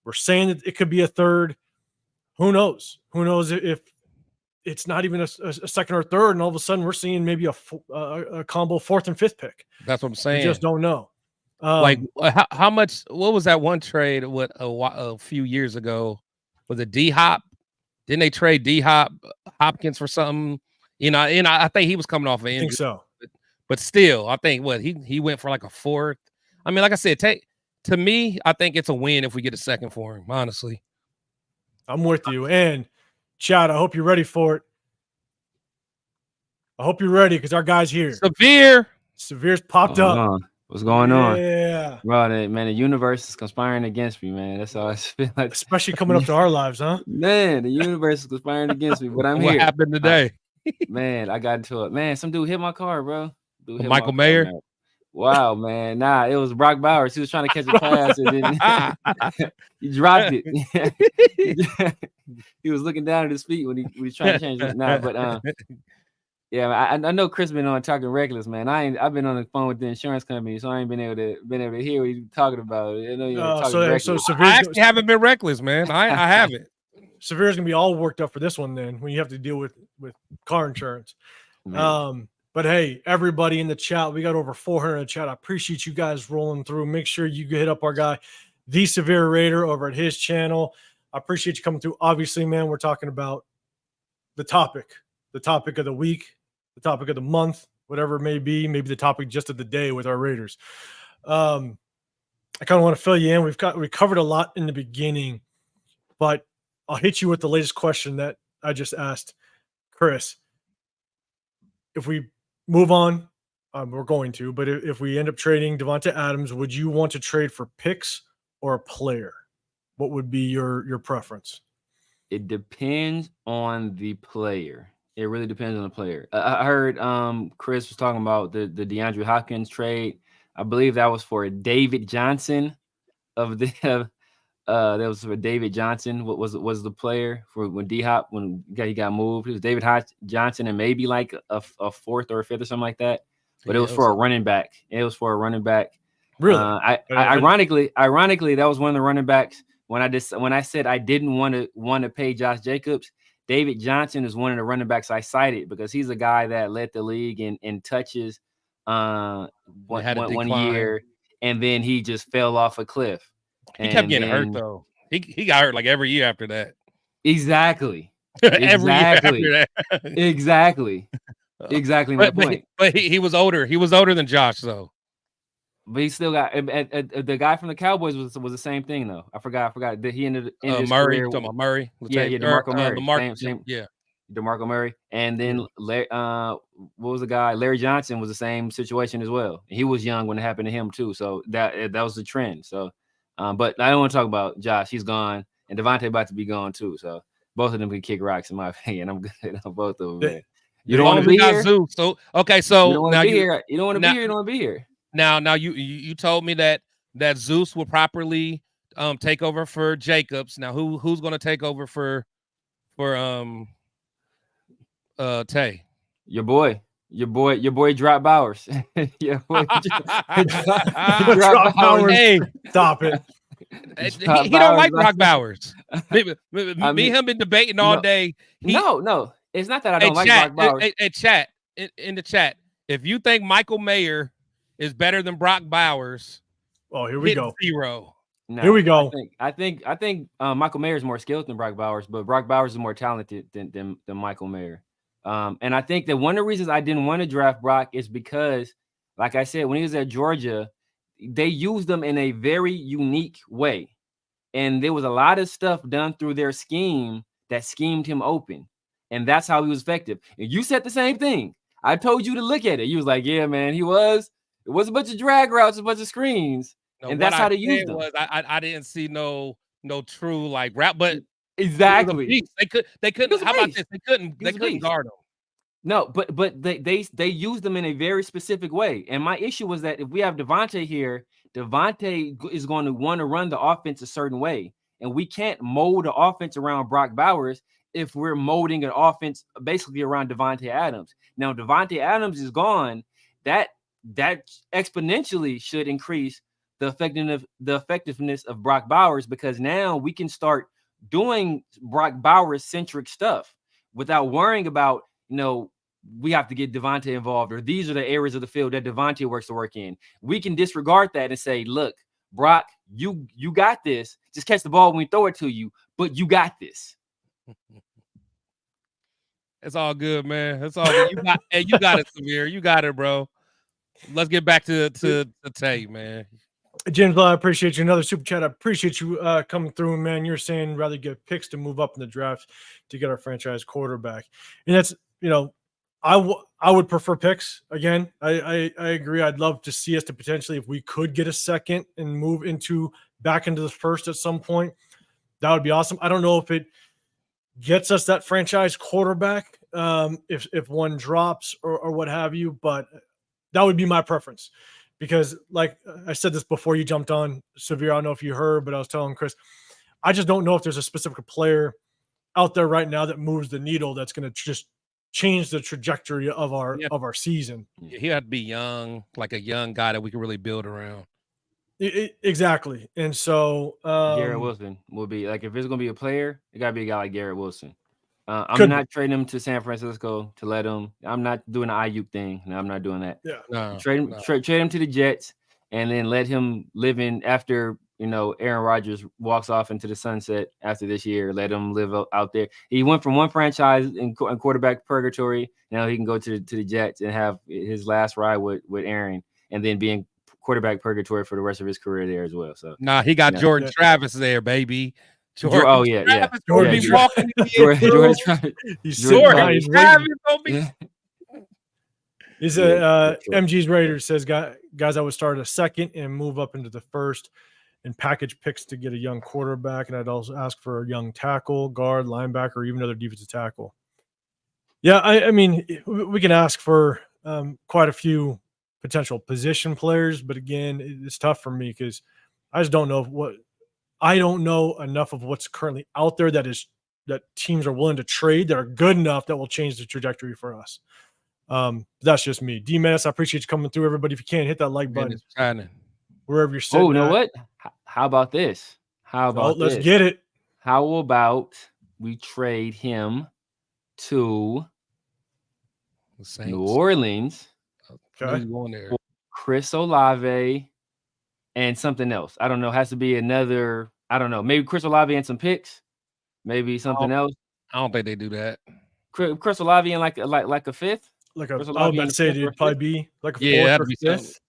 We're saying that it could be a third. Who knows? Who knows if it's not even a second or third, and all of a sudden we're seeing maybe a combo 4th and 5th pick. That's what I'm saying. We just don't know. Like how much? What was that one trade? What a few years ago was it D-Hop? Didn't they trade D-Hop Hopkins for something? You know, and I think he was coming off of injury. I think so. But still, I think he went for like a 4th. I mean, like I said, to me, I think it's a win if we get a second for him. Honestly, I'm with you. And Chad, I hope you're ready for it. I hope you're ready because our guy's here. Severe's popped up. What's going on? Yeah, bro, man, the universe is conspiring against me, man. That's all I feel like. Especially coming up to our lives, huh? Man, the universe is conspiring against me, but I'm here. What happened today? Man, I got into it. Man, some dude hit my car, bro. Michael Mayer? Wow, man. Nah, it was Brock Bowers. He was trying to catch a pass and then he dropped it. He was looking down at his feet when he was trying to change it. Nah, but yeah, I know Chris been on talking reckless, man. I've been on the phone with the insurance company, so I ain't been able to hear what he's talking about. I know you're talking reckless. So I actually haven't been reckless, man. I haven't. Severe's gonna be all worked up for this one then when you have to deal with car insurance. Man. But hey, everybody in the chat, we got over 400 in the chat. I appreciate you guys rolling through. Make sure you hit up our guy, The Severe Raider, over at his channel. I appreciate you coming through. Obviously, man, we're talking about the topic of the week, the topic of the month, whatever it may be, maybe the topic just of the day with our Raiders. I kind of want to fill you in. We covered a lot in the beginning, but I'll hit you with the latest question that I just asked Chris. If we move on, we're going to, but if we end up trading Davante Adams, would you want to trade for picks or a player? What would be your preference? It depends on the player. It really depends on the player. I heard Chris was talking about the DeAndre Hopkins trade. I believe that was for David Johnson that was for David Johnson. What was the player for when D-Hop when he got moved? It was David Johnson and maybe like a 4th or a 5th or something like that. But it was for a running back. It was for a running back. Really? Ironically, that was one of the running backs. When I said I didn't want to pay Josh Jacobs, David Johnson is one of the running backs I cited because he's a guy that led the league in touches one year, and then he just fell off a cliff. He kept getting hurt though. He got hurt like every year after that. Exactly. Every year after that. Exactly. Exactly my point. But he was older. He was older than Josh, though. But he still got the guy from the Cowboys was the same thing though. I forgot that he ended his Murray. career. You talking about Murray? Yeah, DeMarco Murray. Same. Yeah. DeMarco Murray, and then what was the guy? Larry Johnson was the same situation as well. He was young when it happened to him too. So that was the trend. So, but I don't want to talk about Josh. He's gone, and Devante about to be gone too. So both of them can kick rocks in my opinion. I'm good on both of them. Man. You don't want to be here. Zeus, so okay, so you don't want to be here. You don't want to be here. You don't want to be here. Now you told me that Zeus will properly take over for Jacobs. Now who's going to take over for Tay? Your boy Drop Bowers. Your boy Drop Bowers. Hey, stop it. He don't like Brock Bowers. Me and him been debating all day. No, it's not that I don't like Brock Bowers. Chat in the chat. If you think Michael Mayer is better than Brock Bowers, here we go. 0. No, here we go. I think Michael Mayer is more skilled than Brock Bowers, but Brock Bowers is more talented than Michael Mayer. And I think that one of the reasons I didn't want to draft Brock is because, like I said, when he was at Georgia, they used him in a very unique way. And there was a lot of stuff done through their scheme that schemed him open. And that's how he was effective. And you said the same thing. I told you to look at it. You was like, yeah, man, it was a bunch of drag routes, a bunch of screens. No, and that's how they used them. I didn't see no true like route, but exactly. They couldn't. How about this? They couldn't guard him. No, but they used them in a very specific way. And my issue was that if we have Devante here, Devante is going to want to run the offense a certain way. And we can't mold the offense around Brock Bowers if we're molding an offense basically around Davante Adams. Now, Davante Adams is gone. That exponentially should increase the effectiveness of Brock Bowers, because now we can start doing Brock Bowers centric stuff without worrying about, we have to get Devante involved, or these are the areas of the field that Devante works to work in. We can disregard that and say, look, Brock, you got this. Just catch the ball when we throw it to you, but you got this. It's all good, man. It's all good. You got it, Samir. You got it, bro. Let's get back to Tay, man. James, I appreciate you. Another super chat. I appreciate you coming through, man. You're saying rather get picks to move up in the draft to get our franchise quarterback, and that's I would prefer picks. Again, I agree. I'd love to see us to potentially, if we could get a second and move back into the first at some point, that would be awesome. I don't know if it gets us that franchise quarterback if one drops or what have you, but that would be my preference. Because, like I said this before you jumped on, Severe, I don't know if you heard, but I was telling Chris, I just don't know if there's a specific player out there right now that moves the needle that's going to just change the trajectory of our season. He had to be young, like a young guy that we can really build around. Exactly. And so Garrett Wilson will be, like, if it's going to be a player, it got to be a guy like Garrett Wilson. I'm not trading him to San Francisco to let him. I'm not doing the Ayuk thing. No, I'm not doing that. Yeah. No, trade him to the Jets, and then let him live in after, Aaron Rodgers walks off into the sunset after this year. Let him live out there. He went from one franchise in quarterback purgatory. Now he can go to the Jets and have his last ride with Aaron, and then be in quarterback purgatory for the rest of his career there as well. So he got Jordan Travis there, baby. Jordan Jordan Travis. He's MG's Raiders says, guys, I would start a second and move up into the first and package picks to get a young quarterback. And I'd also ask for a young tackle, guard, linebacker, or even another defensive tackle. Yeah, I mean, we can ask for quite a few potential position players, but again, it's tough for me because I just don't know I don't know enough of what's currently out there that teams are willing to trade that are good enough that will change the trajectory for us. That's just me. D-Menace, I appreciate you coming through. Everybody, if you can, hit that like button wherever you're sitting. Oh, you know what? How about this? Let's get it. How about we trade him to New Orleans? Okay. For Chris Olave and something else. I don't know. Has to be another. I don't know. Maybe Chris Olave and some picks. Maybe something else. I don't think they do that. Chris Olave and like a fifth. like a. Chris will I was be about in to the say fifth or it'd probably fifth. be like a Yeah, fourth that'd or be something. fifth.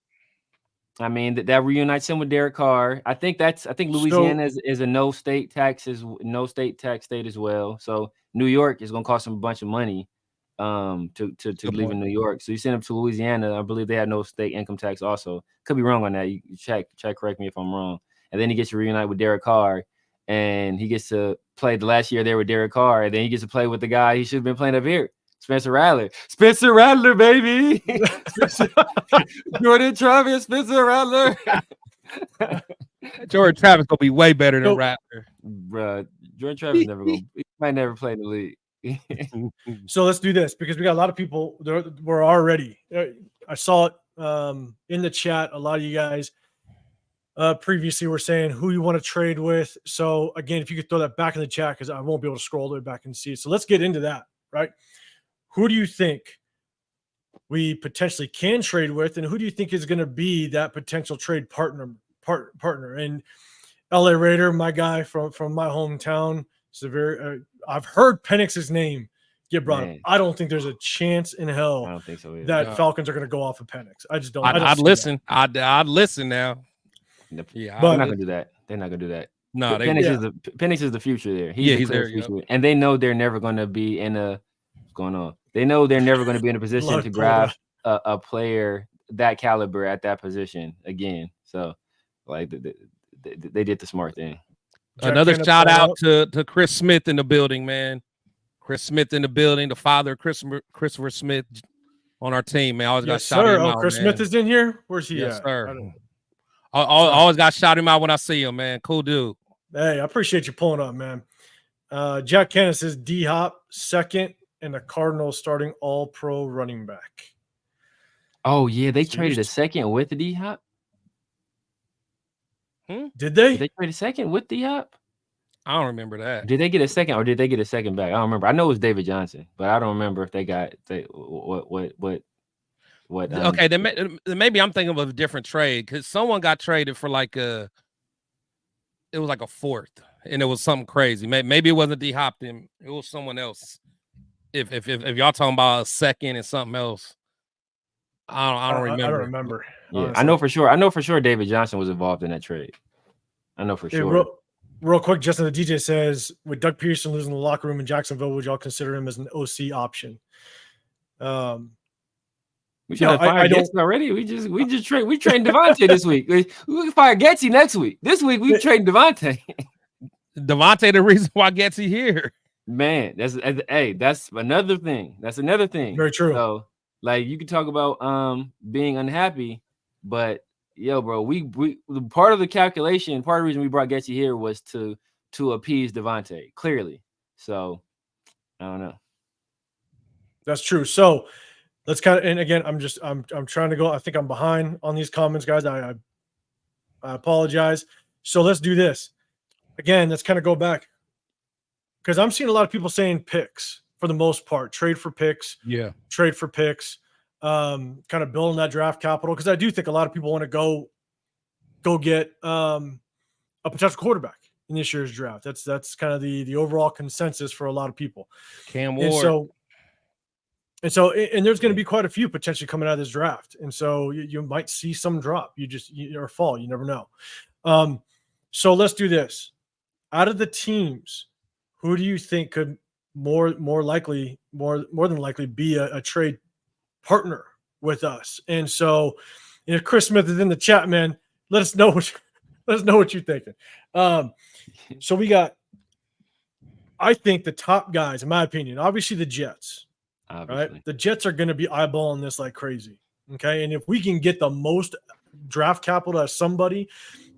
I mean, that reunites him with Derek Carr. I think Louisiana is a no state tax state as well. So New York is going to cost him a bunch of money to leave in New York. So you send him to Louisiana. I believe they have no state income tax also. Could be wrong on that. You check, correct me if I'm wrong. And then he gets to reunite with Derek Carr, and he gets to play the last year there with Derek Carr, and then he gets to play with the guy he should have been playing up here. Spencer Rattler, baby. Jordan Travis, Spencer Rattler. Jordan Travis gonna be way better than Rattler. Bruh, Jordan Travis he might never play in the league. So let's do this because we got a lot of people. We're already. I saw it in the chat. A lot of you guys previously were saying who you want to trade with. So again, if you could throw that back in the chat because I won't be able to scroll all the way back and see it. So let's get into that. Right? Who do you think we potentially can trade with, and who do you think is going to be that potential trade partner? And LA Raider, my guy from my hometown, is a very. I've heard Penix's name get brought up. I don't think there's a chance in hell I don't think so either. that Falcons are going to go off of Penix. I just don't. I'd listen. I'd listen now. Yeah, but they're not gonna do that. They're not gonna do that. No, Penix is the future there. He's the future. Yep. And they know they're never going to be in a. What's going on? They know they're never going to be in a position to grab a player that caliber at that position again. So, like, they did the smart thing. Another shout out to Chris Smith in the building, man. Chris Smith in the building, the father of Christopher Smith on our team, man. Always got shout him out. Chris Smith is in here. Where's he at? Sir. I always got shout him out when I see him, man. Cool dude. Hey, I appreciate you pulling up, man. Jack Cannon says D-Hop second and the Cardinals starting all-pro running back. Oh, yeah. They traded a second with the D-Hop? Did they? Did they trade a second with D-Hop? I don't remember that. Did they get a second or did they get a second back? I don't remember. I know it was David Johnson, but I don't remember if they got what. Okay, then maybe I'm thinking of a different trade because someone got traded for it was like a fourth, and it was something crazy. Maybe it wasn't D-Hop, then it was someone else. If y'all talking about a second and something else, I don't remember. I don't remember. Yeah, I know for sure David Johnson was involved in that trade. I know for sure. Real quick, Justin the DJ says, with Doug Peterson losing the locker room in Jacksonville, would y'all consider him as an OC option? We tried to fire Getsy already. We trained Devante this week. We can fire Getsy next week. This week we trained Devante. Devante, the reason why Getsy here. Man, that's another thing. That's another thing. Very true. So, like, you can talk about being unhappy, but yo, bro, we part of the calculation, part of the reason we brought Getsy here was to appease Devante, clearly. So I don't know. That's true. So let's kind of, and again, I'm trying to go. I think I'm behind on these comments, guys. I apologize. So let's do this again. Let's kind of go back because I'm seeing a lot of people saying picks for the most part, trade for picks. Yeah, trade for picks. Kind of building that draft capital because I do think a lot of people want to go get a potential quarterback in this year's draft. That's kind of the overall consensus for a lot of people. Cam Ward. And there's going to be quite a few potentially coming out of this draft. And so you might see some drop. Or fall. You never know. So let's do this. Out of the teams, who do you think could more than likely be a trade partner with us? And so if Chris Smith is in the chat, man, let us know what you're thinking. So we got, I think the top guys, in my opinion, obviously the Jets. Obviously. Right? The Jets are going to be eyeballing this like crazy. Okay. And if we can get the most draft capital as somebody,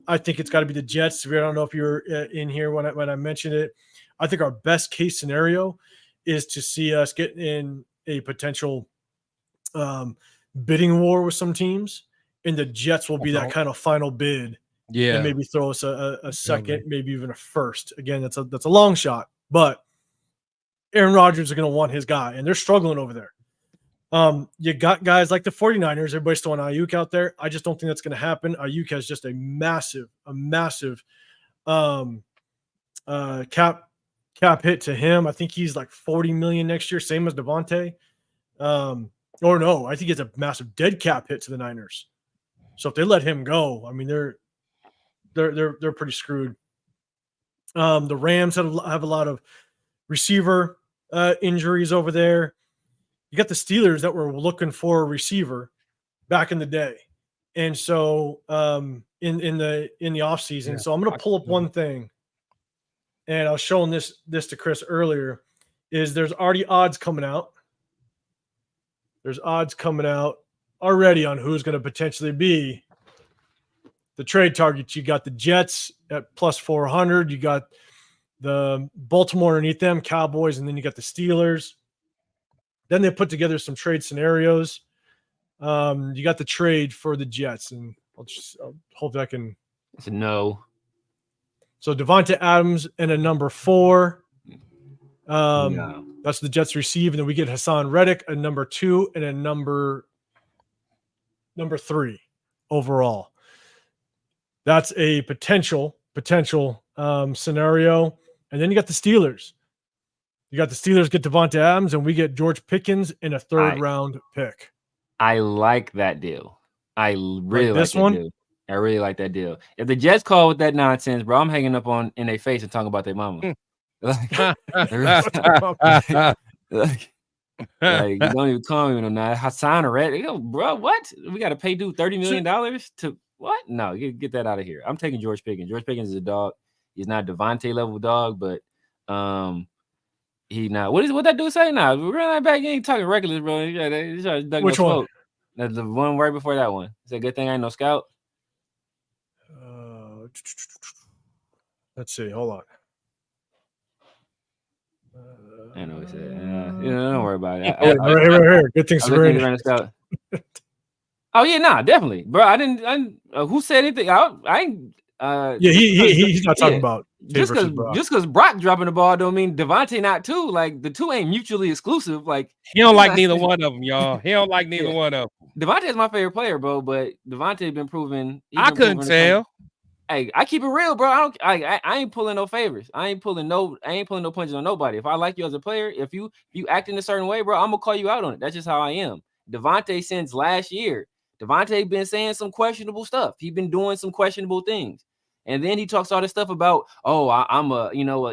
I think it's got to be the Jets. I don't know if you're in here when I mentioned it. I think our best case scenario is to see us get in a potential bidding war with some teams, and the Jets will be that kind of final bid. Yeah. And maybe throw us a second, maybe even a first. Again, that's a long shot, but Aaron Rodgers is going to want his guy, and they're struggling over there. You got guys like the 49ers. Everybody's throwing Ayuk out there. I just don't think that's going to happen. Ayuk has just a massive cap hit to him. I think he's like $40 million next year, same as Devante. And Or no, I think it's a massive dead cap hit to the Niners. So if they let him go, I mean they're pretty screwed. The Rams have a lot of receiver injuries over there. You got the Steelers that were looking for a receiver back in the day, and so in the offseason. Yeah. So I'm going to pull up one thing, and I was showing this to Chris earlier. Is there's already odds coming out. There's odds coming out already on who's going to potentially be the trade targets. You got the Jets at plus 400. You got the Baltimore underneath them, Cowboys, and then you got the Steelers. Then they put together some trade scenarios. You got the trade for the Jets, and I'll hope I can. It's a no. So Davante Adams and a number 4. No. That's the Jets receive, and then we get Hassan Reddick, a number 2, and a number 3 overall. That's a potential scenario. And then you got the Steelers. You got the Steelers get Davante Adams, and we get George Pickens in a 3rd round pick. I like that deal. I really like this that one? deal. I really like that deal. If the Jets call with that nonsense, bro, I'm hanging up in their face and talking about their mama. Like, you don't even call me on that. Hassan Reddick, bro, what? We got to pay dude $30 million to what? No, get that out of here. I'm taking George Pickens. George Pickens is a dog. He's not Devante level dog, but he not. What that dude say now? We're running back. You ain't talking regular, bro. Which one? That's the one right before that one. It's a good thing I ain't no scout. Let's see. Hold on. I know he said. Don't worry about it. Right here. Good things to bring. Oh yeah, nah, definitely, bro. I didn't. Who said anything? I ain't. He's not talking about just because Brock dropping the ball don't mean Devante not too. Like the two ain't mutually exclusive. Like he don't like neither one of them, y'all. He don't like neither one of them. Devante is my favorite player, bro. But Devante been proven. I couldn't tell. Hey, I keep it real, bro. I ain't pulling no favors. I ain't pulling no punches on nobody. If I like you as a player, if you act in a certain way, bro, I'm gonna call you out on it. That's just how I am. Devante since last year. Devante been saying some questionable stuff. He been doing some questionable things. And then he talks all this stuff about, I'm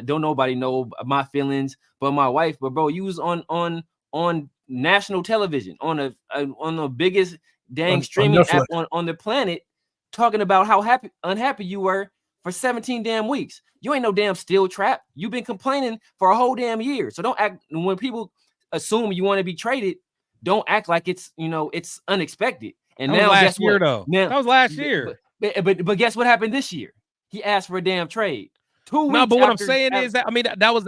don't nobody know my feelings but my wife. But bro, you was on national television on the biggest dang streaming app on the planet, talking about how unhappy you were for 17 damn weeks. You ain't no damn steel trap. You've been complaining for a whole damn year. So don't act when people assume you want to be traded. Don't act like it's unexpected. And that now was guess last year, what? though. Now, that was last year. But guess what happened this year? He asked for a damn trade. 2 weeks. No, but what I'm saying is that that was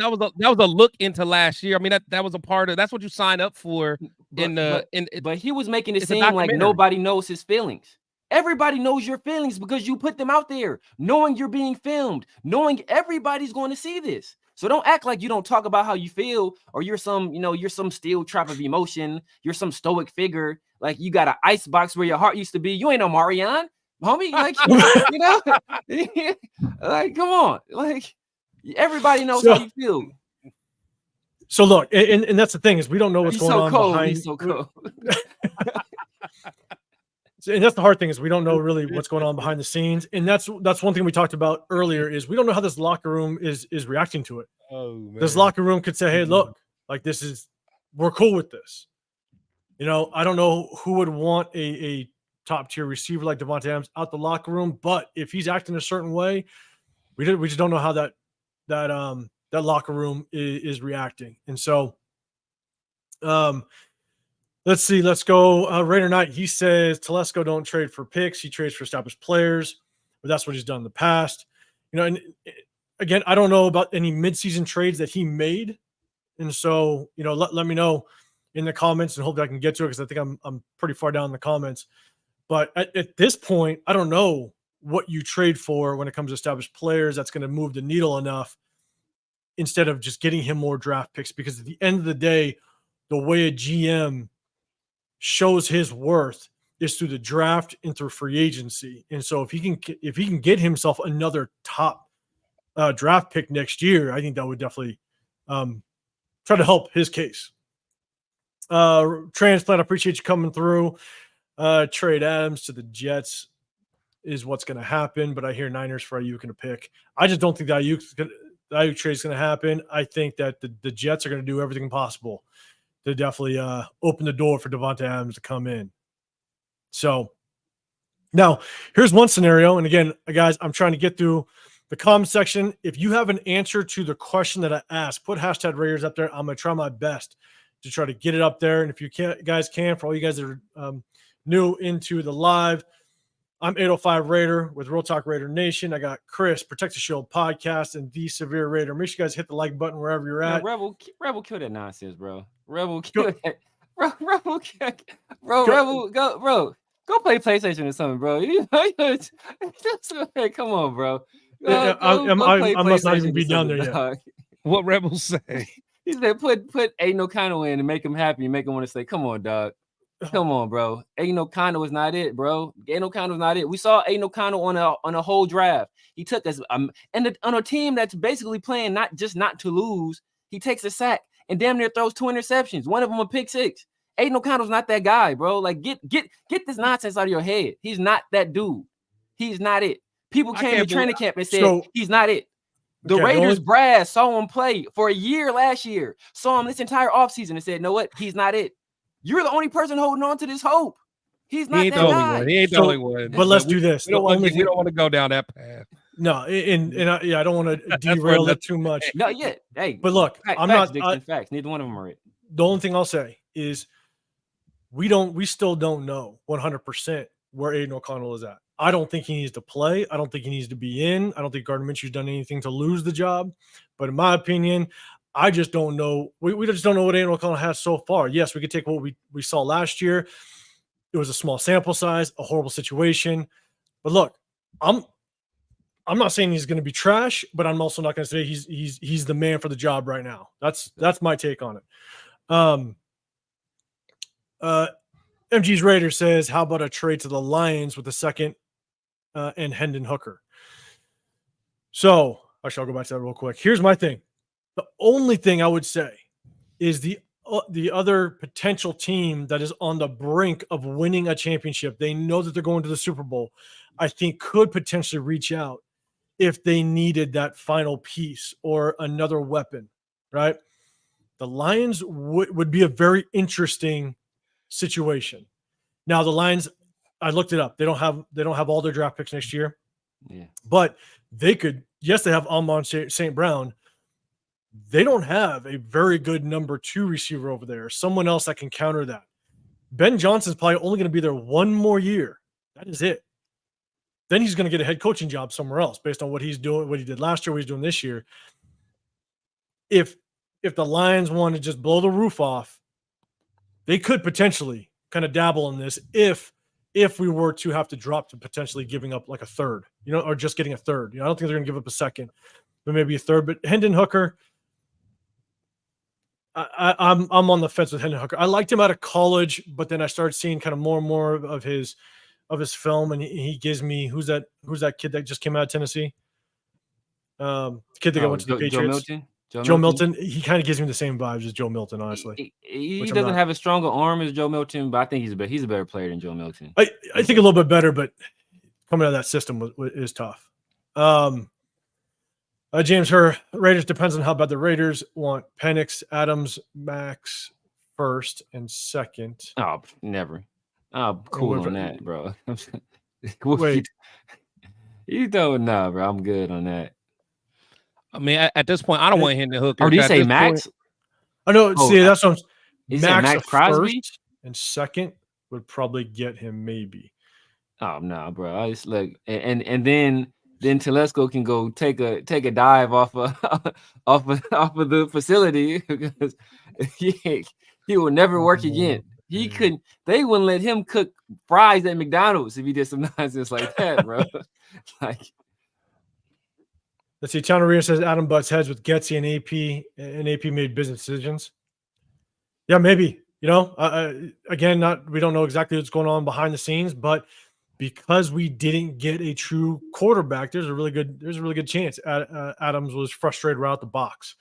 a look into last year. I mean that was a part of that's what you signed up for. But he was making it seem like nobody knows his feelings. Everybody knows your feelings because you put them out there, knowing you're being filmed, knowing everybody's going to see this. So don't act like you don't talk about how you feel, or you're some steel trap of emotion. You're some stoic figure. Like you got an ice box where your heart used to be. You ain't no Marianne, homie. Like, like, come on. Like, everybody knows how you feel. So look, and that's the thing is we don't know what's going on behind. He's so cold. And that's the hard thing is we don't know really what's going on behind the scenes. And that's one thing we talked about earlier is we don't know how this locker room is reacting to it. Oh, man. This locker room could say, hey, look, like we're cool with this. I don't know who would want a top tier receiver like Davante Adams out the locker room, but if he's acting a certain way, we just don't know how that locker room is reacting. And so, let's see. Let's go. Raider Knight. He says Telesco don't trade for picks. He trades for established players, but that's what he's done in the past. And again, I don't know about any midseason trades that he made, and so let me know in the comments, and hopefully I can get to it because I think I'm pretty far down in the comments. But at this point, I don't know what you trade for when it comes to established players that's going to move the needle enough instead of just getting him more draft picks. Because at the end of the day, the way a GM shows his worth is through the draft and through free agency. And so if he can get himself another top draft pick next year, I think that would definitely try to help his case. Transplant, I appreciate you coming through. Trade Adams to the Jets is what's going to happen, but I hear Niners for Ayuk in a pick. I just don't think the Ayuk trade is going to happen. I think that the Jets are going to do everything possible to definitely open the door for Davante Adams to come in. So now here's one scenario. And again, guys, I'm trying to get through the comment section. If you have an answer to the question that I asked, put hashtag Raiders up there. I'm going to try my best to try to get it up there. And if you guys can, for all you guys that are new into the live, I'm 805 Raider with Real Talk Raider Nation. I got Chris, Protect the Shield Podcast, and The Severe Raider. Make sure you guys hit the like button wherever you're at. Rebel, kill that nonsense, bro. Rebel, kill that. Rebel, go play PlayStation or something, bro. Come on, bro. I must not even be down there yet. What Rebel say? He said, put Aiden O'Connell in and make him happy, make him want to say, come on, dog. Come on, bro. Aiden O'Connell is not it, bro. Aiden O'Connell is not it. We saw Aiden O'Connell on a whole draft. He took us on a team that's basically playing not to lose. He takes a sack and damn near throws 2 interceptions. One of them a pick 6. Aiden O'Connell's not that guy, bro. Like get this nonsense out of your head. He's not that dude. He's not it. People came to training camp and said he's not it. The Raiders brass saw him play for a year last year. Saw him this entire offseason and said, "No, what? He's not it." You're the only person holding on to this hope. He's not that guy. He ain't the only one. But let's do this. We don't want to go down that path. No, I don't want to derail it too much. No, yeah. Hey, but look, facts. Neither one of them are it. The only thing I'll say is we still don't know 100% where Aiden O'Connell is at. I don't think he needs to play. I don't think he needs to be in. I don't think Gardner Minshew's done anything to lose the job. But in my opinion, I just don't know. We just don't know what Aiden O'Connell has so far. Yes, we could take what we saw last year. It was a small sample size, a horrible situation. But look, I'm not saying he's going to be trash, but I'm also not going to say he's the man for the job right now. That's my take on it. MG's Raider says, how about a trade to the Lions with the second and Hendon Hooker? So actually, I'll go back to that real quick. Here's my thing. The only thing I would say is the other potential team that is on the brink of winning a championship, they know that they're going to the Super Bowl, I think could potentially reach out if they needed that final piece or another weapon, right? The Lions would be a very interesting situation. Now, the Lions, I looked it up. They don't have all their draft picks next year. Yeah. But they could, yes, they have Amon St. Brown. They don't have a very good number 2 receiver over there. Someone else that can counter that. Ben Johnson's probably only going to be there one more year. That is it. Then he's going to get a head coaching job somewhere else based on what he's doing, what he did last year, what he's doing this year. If the Lions want to just blow the roof off, they could potentially kind of dabble in this if we were to have to drop to potentially giving up like a third, or just getting a third. I don't think they're going to give up a second, but maybe a third. But Hendon Hooker, I'm on the fence with Hendon Hooker. I liked him out of college, but then I started seeing kind of more and more of his film, and he gives me who's that kid that just came out of Tennessee? Kid that went to the Patriots. Joe Milton. He kind of gives me the same vibes as Joe Milton, honestly. He doesn't have a stronger arm as Joe Milton, but I think he's a better player than Joe Milton. I think a little bit better, but coming out of that system is tough. James, her Raiders depends on how bad the Raiders want Penix, Adams, Max first and second. Oh, never. Oh, cool on that, bro. Wait. You don't know, bro. I'm good on that. I mean, at this point, I don't want Hendon Hooker. Or do you say Max? I know. See, that's what Max Crosby first and second would probably get him maybe. Oh no, bro. I just look and then Telesco can go take a dive off of the facility because he will never work again. He couldn't. They wouldn't let him cook fries at McDonald's if he did some nonsense like that, bro. Like. Let's see. Towner Rear says Adam butts heads with Getsy and AP made business decisions. Yeah, maybe. Again, we don't know exactly what's going on behind the scenes, but because we didn't get a true quarterback, there's a really good chance Adams was frustrated right out the box.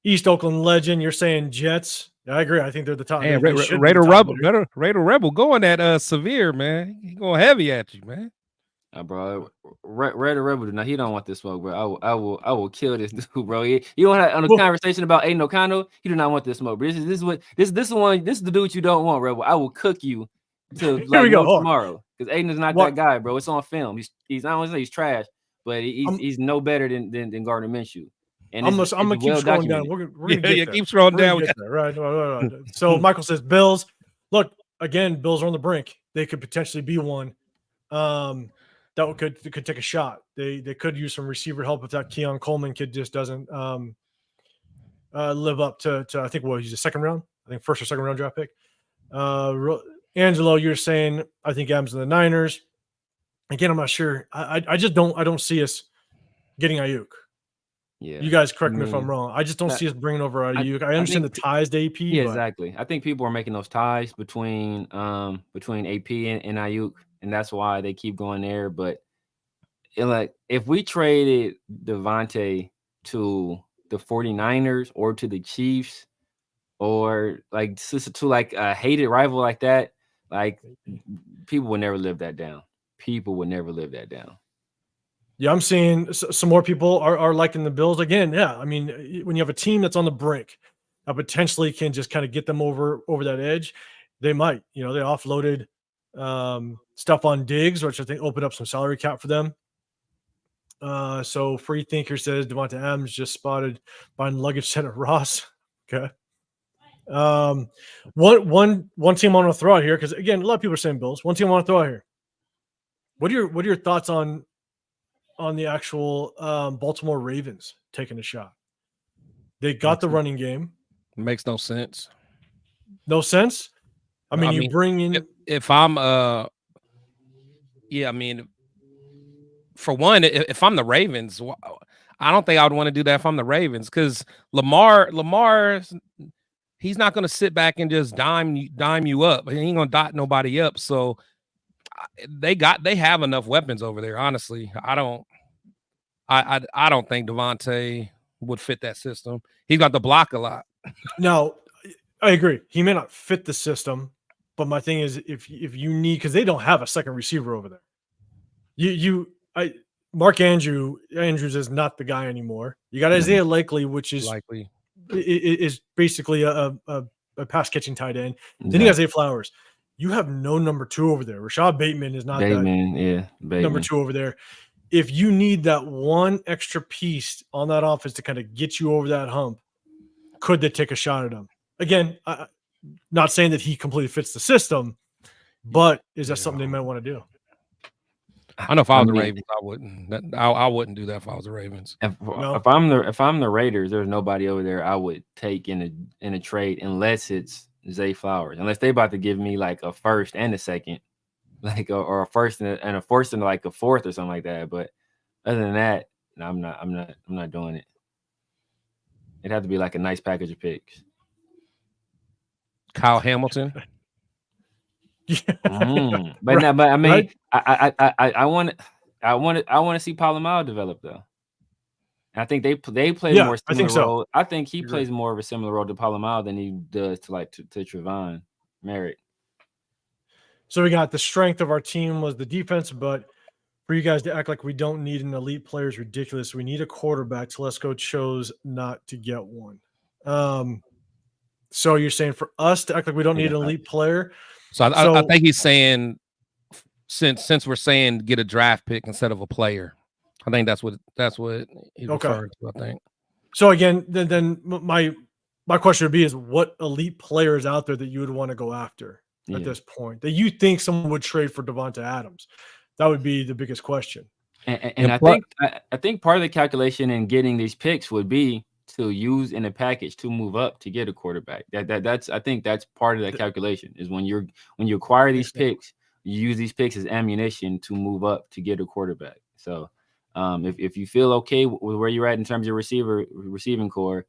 East Oakland legend. You're saying Jets. Yeah, I agree. I think they're the top. Man, they should be the Raider top Rebel, hitters. Raider Rebel going at severe, man. He going heavy at you, man. Bro, Red Rebel. Now he don't want this smoke, bro. I will kill this dude, bro. You want to have a conversation about Aiden O'Connell? He do not want this smoke. Bro. This is the dude you don't want, Rebel. I will cook you to like no tomorrow because Aiden is not that guy, bro. It's on film. He's I don't want to say he's trash, but he's no better than Gardner Minshew. And I'm gonna keep scrolling down. We're gonna get there. Keep scrolling down. Right. So Michael says Bills. Look, again, Bills are on the brink. They could potentially be one. That could take a shot. They could use some receiver help if that Keon Coleman kid just doesn't live up to I think he's a second round. I think first or second round draft pick. Angelo, you're saying I think Adams in the Niners. Again, I'm not sure. I just don't see us getting Ayuk. Yeah, you guys correct me if I'm wrong. I just don't see us bringing over Ayuk. I understand the ties to AP. Yeah, exactly. I think people are making those ties between AP and Ayuk, and that's why they keep going there. But if we traded Devante to the 49ers or to the Chiefs or to like a hated rival like that, like people would never live that down. People would never live that down. Yeah, I'm seeing some more people are liking the Bills again. Yeah, I mean, when you have a team that's on the brink, that potentially can just kind of get them over that edge, they might. They offloaded stuff on Diggs, which I think opened up some salary cap for them. So Free Thinker says Davante Adams just spotted buying luggage set at Ross. Okay. One team I want to throw out here because again, a lot of people are saying Bills. One team I want to throw out here. What are your thoughts on the actual Baltimore Ravens taking a shot? They got the running game. Makes no sense. No sense? I mean, you bring in... If I'm I mean, for one, if I'm the Ravens, I don't think I would want to do that if I'm the Ravens because Lamar, he's not going to sit back and just dime you up. He ain't going to dot nobody up. So they have enough weapons over there. Honestly, I don't think Devante would fit that system. He's got to block a lot. No, I agree. He may not fit the system, but my thing is if you need, because they don't have a second receiver over there. Mark Andrews is not the guy anymore. You got Isaiah Likely, which is basically a pass catching tight end. Then you got Zay Flowers. You have no number 2 over there. Rashad Bateman is not number 2 over there. If you need that one extra piece on that offense to kind of get you over that hump, could they take a shot at him? Again, not saying that he completely fits the system, but is that something they might want to do? I know if I was the Ravens, I wouldn't. I wouldn't do that if I was the Ravens. If I'm the Raiders, there's nobody over there I would take in a trade unless it's Zay Flowers. Unless they about to give me like a first and a second, or a first and a fourth and like a fourth or something like that. But other than that, no, I'm not doing it. It'd have to be like a nice package of picks. Kyle Hamilton. But I mean, I want to see Palomar develop though. And I think they play more similar role. I think he plays more of a similar role to Palomar than he does to Trevon Merritt. So we got the strength of our team was the defense, but for you guys to act like we don't need an elite player is ridiculous. We need a quarterback. Telesco chose not to get one. So you're saying for us to act like we don't need an elite player. So I think he's saying since we're saying get a draft pick instead of a player. I think that's what he's referring to, I think. So again, then my question would be is what elite player is out there that you would want to go after at this point that you think someone would trade for Davante Adams? That would be the biggest question. And I think part of the calculation in getting these picks would be to use in a package to move up to get a quarterback. I think that's part of that calculation is when you acquire these picks, you use these picks as ammunition to move up to get a quarterback. So if you feel okay with where you're at in terms of your receiving core,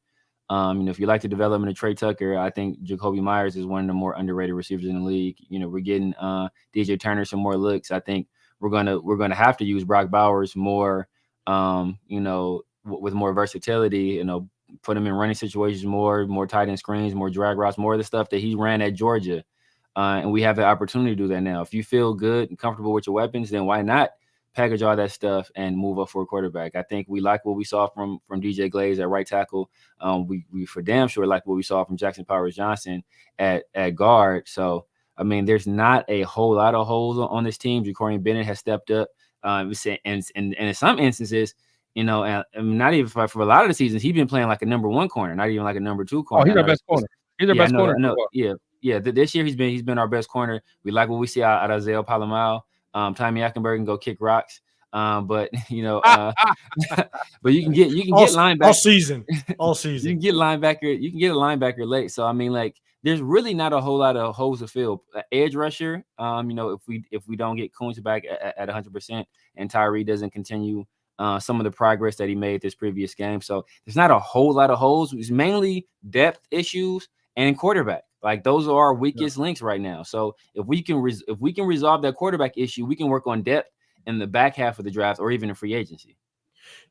if you like to develop in a Trey Tucker, I think Jacoby Myers is one of the more underrated receivers in the league. We're getting DJ Turner some more looks. I think we're gonna have to use Brock Bowers more, with more versatility, put him in running situations more tight end screens, more drag routes, more of the stuff that he ran at Georgia. And we have the opportunity to do that now. If you feel good and comfortable with your weapons, then why not package all that stuff and move up for a quarterback? I think we like what we saw from DJ Glaze at right tackle. We for damn sure like what we saw from Jackson Powers Johnson at guard. So, I mean, there's not a whole lot of holes on this team. Ja'Cory Bennett has stepped up. And in some instances, you know, and not even for a lot of the seasons, he's been playing like a number 1 corner, not even like a number 2 corner. Oh, he's our best corner. He's our best corner. I know. Yeah. This year he's been our best corner. We like what we see out of Zale Palomar. Tommy Ackenberg can go kick rocks. But you know, but you can get linebacker all season. You can get a linebacker late. So I mean, like, there's really not a whole lot of holes to fill. Edge rusher, you know, if we don't get Kuntz back at 100% and Tyree doesn't continue some of the progress that he made this previous game, so there's not a whole lot of holes. It's mainly depth issues and quarterback. Like, those are our weakest links right now. So if we can resolve that quarterback issue, we can work on depth in the back half of the draft or even in free agency.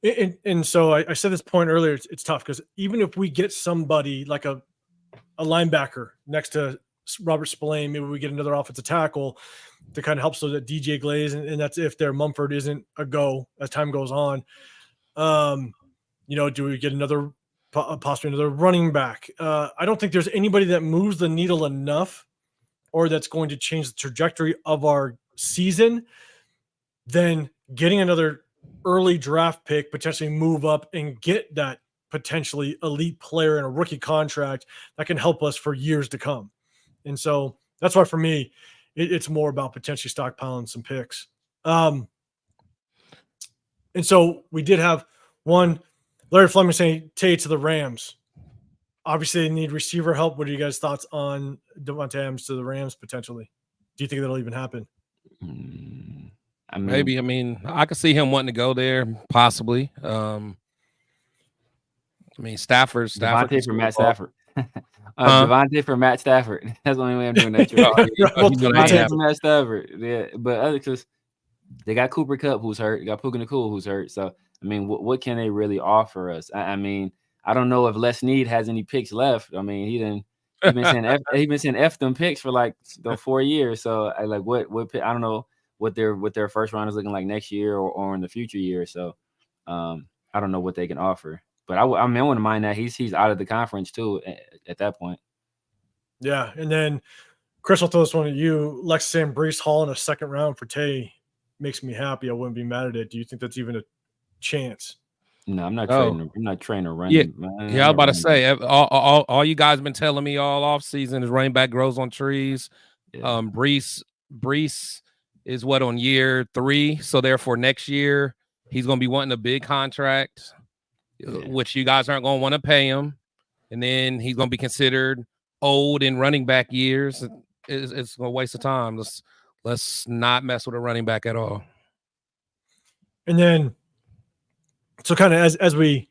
And so I said this point earlier, it's tough because even if we get somebody like a linebacker next to Robert Spillane, maybe we get another offensive tackle to kind of help so that DJ Glaze, and that's if their Mumford isn't a go as time goes on. You know, do we get possibly another running back? I don't think there's anybody that moves the needle enough or that's going to change the trajectory of our season. Then getting another early draft pick, potentially move up and get that potentially elite player in a rookie contract that can help us for years to come. And so that's why for me, it's more about potentially stockpiling some picks. And so we did have one, Larry Fleming saying Tay to the Rams. Obviously they need receiver help. What are you guys' thoughts on Davante Adams to the Rams potentially? Do you think that'll even happen? Maybe. I mean, I could see him wanting to go there, possibly. I mean, Stafford. Devante for Matt Stafford. Devante for Matt Stafford. That's the only way I'm doing that. Devante for Matt Stafford. Yeah, but other because they got Cooper Kupp who's hurt. They got Puka Nacua who's hurt. So I mean, what can they really offer us? I mean, I don't know if Les Snead has any picks left. I mean, he's been saying F them picks for like the 4 years. So I like what I don't know what their first round is looking like next year or in the future years. So I don't know what they can offer. But I wouldn't mind that he's out of the conference too at that point. Yeah, and then Chris, I'll throw this one at you. Lex saying Breece Hall in a second round for Tay makes me happy. I wouldn't be mad at it. Do you think that's even a chance? No, I'm not trading. I'm not trading a running. Yeah, I was about to say all you guys been telling me all off season is running back grows on trees. Yeah. Breece is what on year 3, so therefore next year he's going to be wanting a big contract, which you guys aren't going to want to pay him, and then he's going to be considered old in running back years. It's a waste of time. Let's not mess with a running back at all. And then, so kind of as we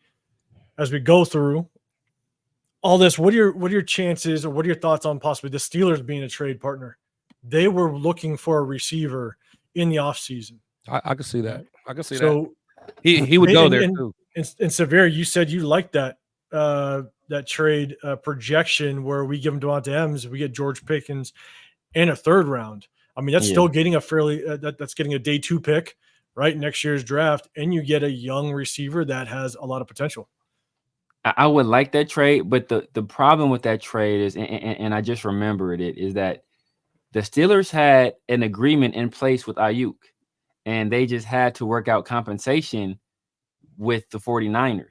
go through all this, what are your chances, or what are your thoughts on possibly the Steelers being a trade partner? They were looking for a receiver in the offseason. I could see that. So he would go there too. And Severe, you said you liked that trade projection where we give him Davante Adams, we get George Pickens and a third round. I mean, that's still getting a fairly that's getting a day 2 pick, right? Next year's draft, and you get a young receiver that has a lot of potential. I would like that trade, but the problem with that trade is, and I just remembered it, is that the Steelers had an agreement in place with Ayuk, and they just had to work out compensation with the 49ers.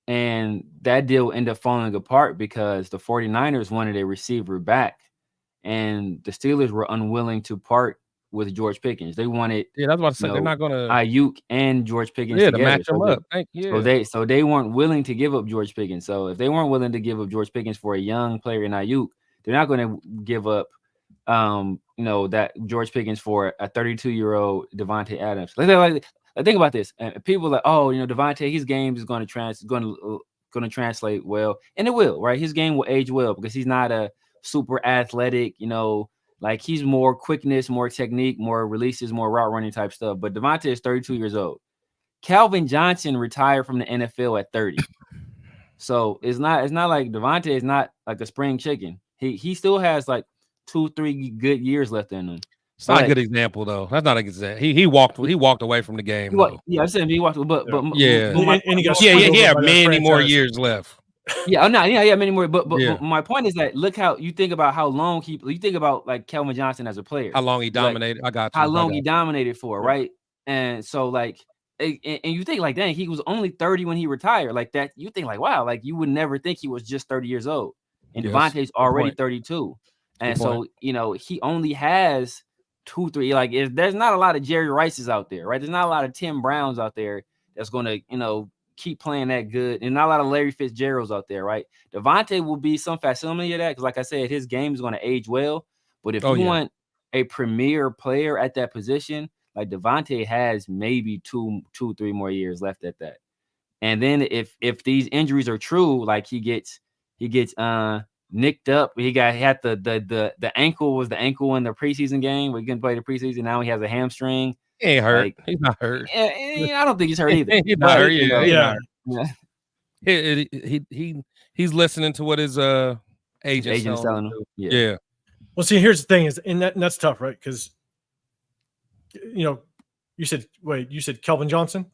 And that deal ended up falling apart because the 49ers wanted a receiver back, and the Steelers were unwilling to part with George Pickens. They wanted, that's what I said. They're not going to Ayuk and George Pickens together. To match them up. Thank you. So they weren't willing to give up George Pickens. So if they weren't willing to give up George Pickens for a young player in Ayuk, they're not going to give up that George Pickens for a 32-year-old Davante Adams. Like, think about this. And people are like, Davante, his game is going to translate well, and it will, right? His game will age well because he's not a super athletic, like he's more quickness, more technique, more releases, more route running type stuff. But Davante is 32 years old. Calvin Johnson retired from the NFL at 30. So it's not like Devante is not like a spring chicken. He still has like 2-3 good years left in him. It's not a good example though. That's not a good example. He walked away from the game though. Yeah, I said he walked, but yeah, and he got many more years left. Yeah, many more. But my point is that look how you think about how long you think about like Calvin Johnson as a player, how long he dominated. Like, how long he dominated for, right? And so like, and you think like, dang, he was only 30 when he retired. Like that, you think like, wow, like you would never think he was just 30 years old. And Devante's already 32, and so he only has 2-3. Like, there's not a lot of Jerry Rices out there, right? There's not a lot of Tim Browns out there that's gonna keep playing that good, and not a lot of Larry Fitzgeralds out there, right? Devante will be some facsimile of that because, like I said, his game is going to age well. But if you want a premier player at that position, like Devante has maybe 2-3 more years left at that. And then if these injuries are true, like he gets nicked up, he had the ankle was the ankle in the preseason game. We couldn't play the preseason. Now he has a hamstring. He ain't hurt. Like, he's not hurt. I don't think he's hurt either. He's not hurt. He's listening to what his agent's telling him. Yeah. Well, see, here's the thing and that's tough, right? Because you said Kelvin Johnson.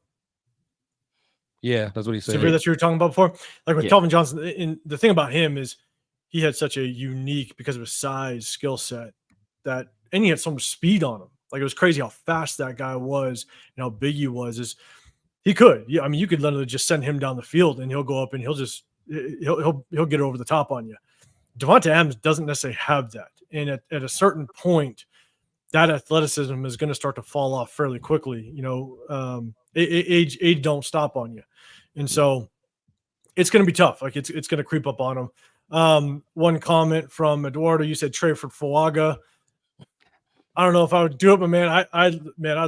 Yeah, that's what he said. Severe, that's what you were talking about before. Like with Kelvin Johnson, and the thing about him is he had such a unique, because of his size, skill set, and he had so much speed on him. Like, it was crazy how fast that guy was and how big he was. You could literally just send him down the field and he'll go up and he'll get over the top on you. Davante Adams doesn't necessarily have that. And at a certain point, that athleticism is going to start to fall off fairly quickly. Age don't stop on you. And so it's going to be tough. Like, it's going to creep up on him. One comment from Eduardo, you said trade for Fuaga. I don't know if I would do it, but I'd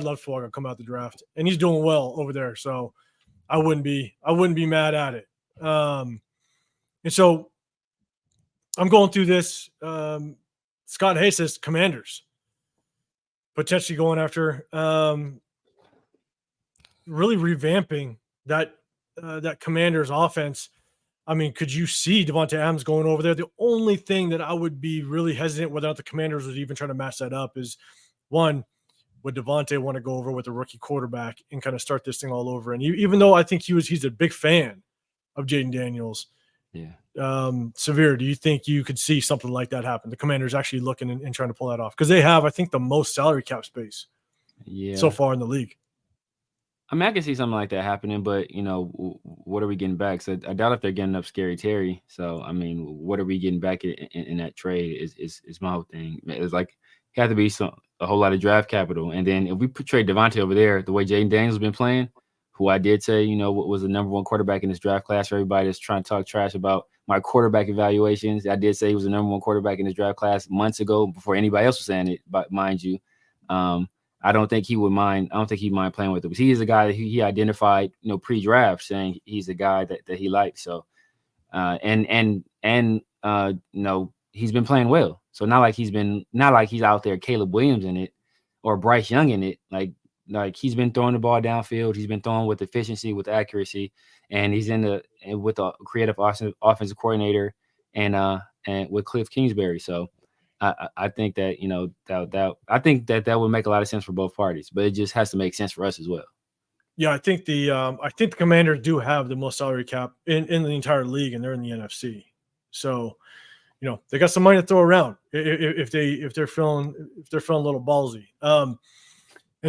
love Fuaga to come out the draft, and he's doing well over there. So I wouldn't be mad at it. And so I'm going through this. Scott Hayes says Commanders potentially going after really revamping that Commanders offense. I mean, could you see Davante Adams going over there? The only thing that I would be really hesitant whether or not the Commanders would even try to match that up is, one, would Devante want to go over with a rookie quarterback and kind of start this thing all over? And even though I think he's a big fan of Jaden Daniels, Severe, do you think you could see something like that happen? The Commanders actually looking and trying to pull that off, because they have, I think, the most salary cap space so far in the league. I mean, I can see something like that happening, but what are we getting back? So I doubt if they're getting up Scary Terry. So I mean, what are we getting back in that trade? Is my whole thing. It's like it had to be a whole lot of draft capital, and then if we trade Devante over there, the way Jaden Daniels has been playing, who I did say was the number one quarterback in this draft class. For everybody that's trying to talk trash about my quarterback evaluations, I did say he was the number one quarterback in this draft class months ago before anybody else was saying it. But mind you, I don't think he would mind. I don't think he'd mind playing with him. He is a guy that he identified, pre-draft, saying he's a guy that he likes. So, he's been playing well. So not like he's out there Caleb Williams in it or Bryce Young in it. Like he's been throwing the ball downfield. He's been throwing with efficiency, with accuracy, and he's with a creative offensive coordinator and with Cliff Kingsbury. So. I think that I think that would make a lot of sense for both parties, but it just has to make sense for us as well. Yeah, I think the Commanders do have the most salary cap in the entire league, and they're in the NFC. So, they got some money to throw around if they're feeling a little ballsy. And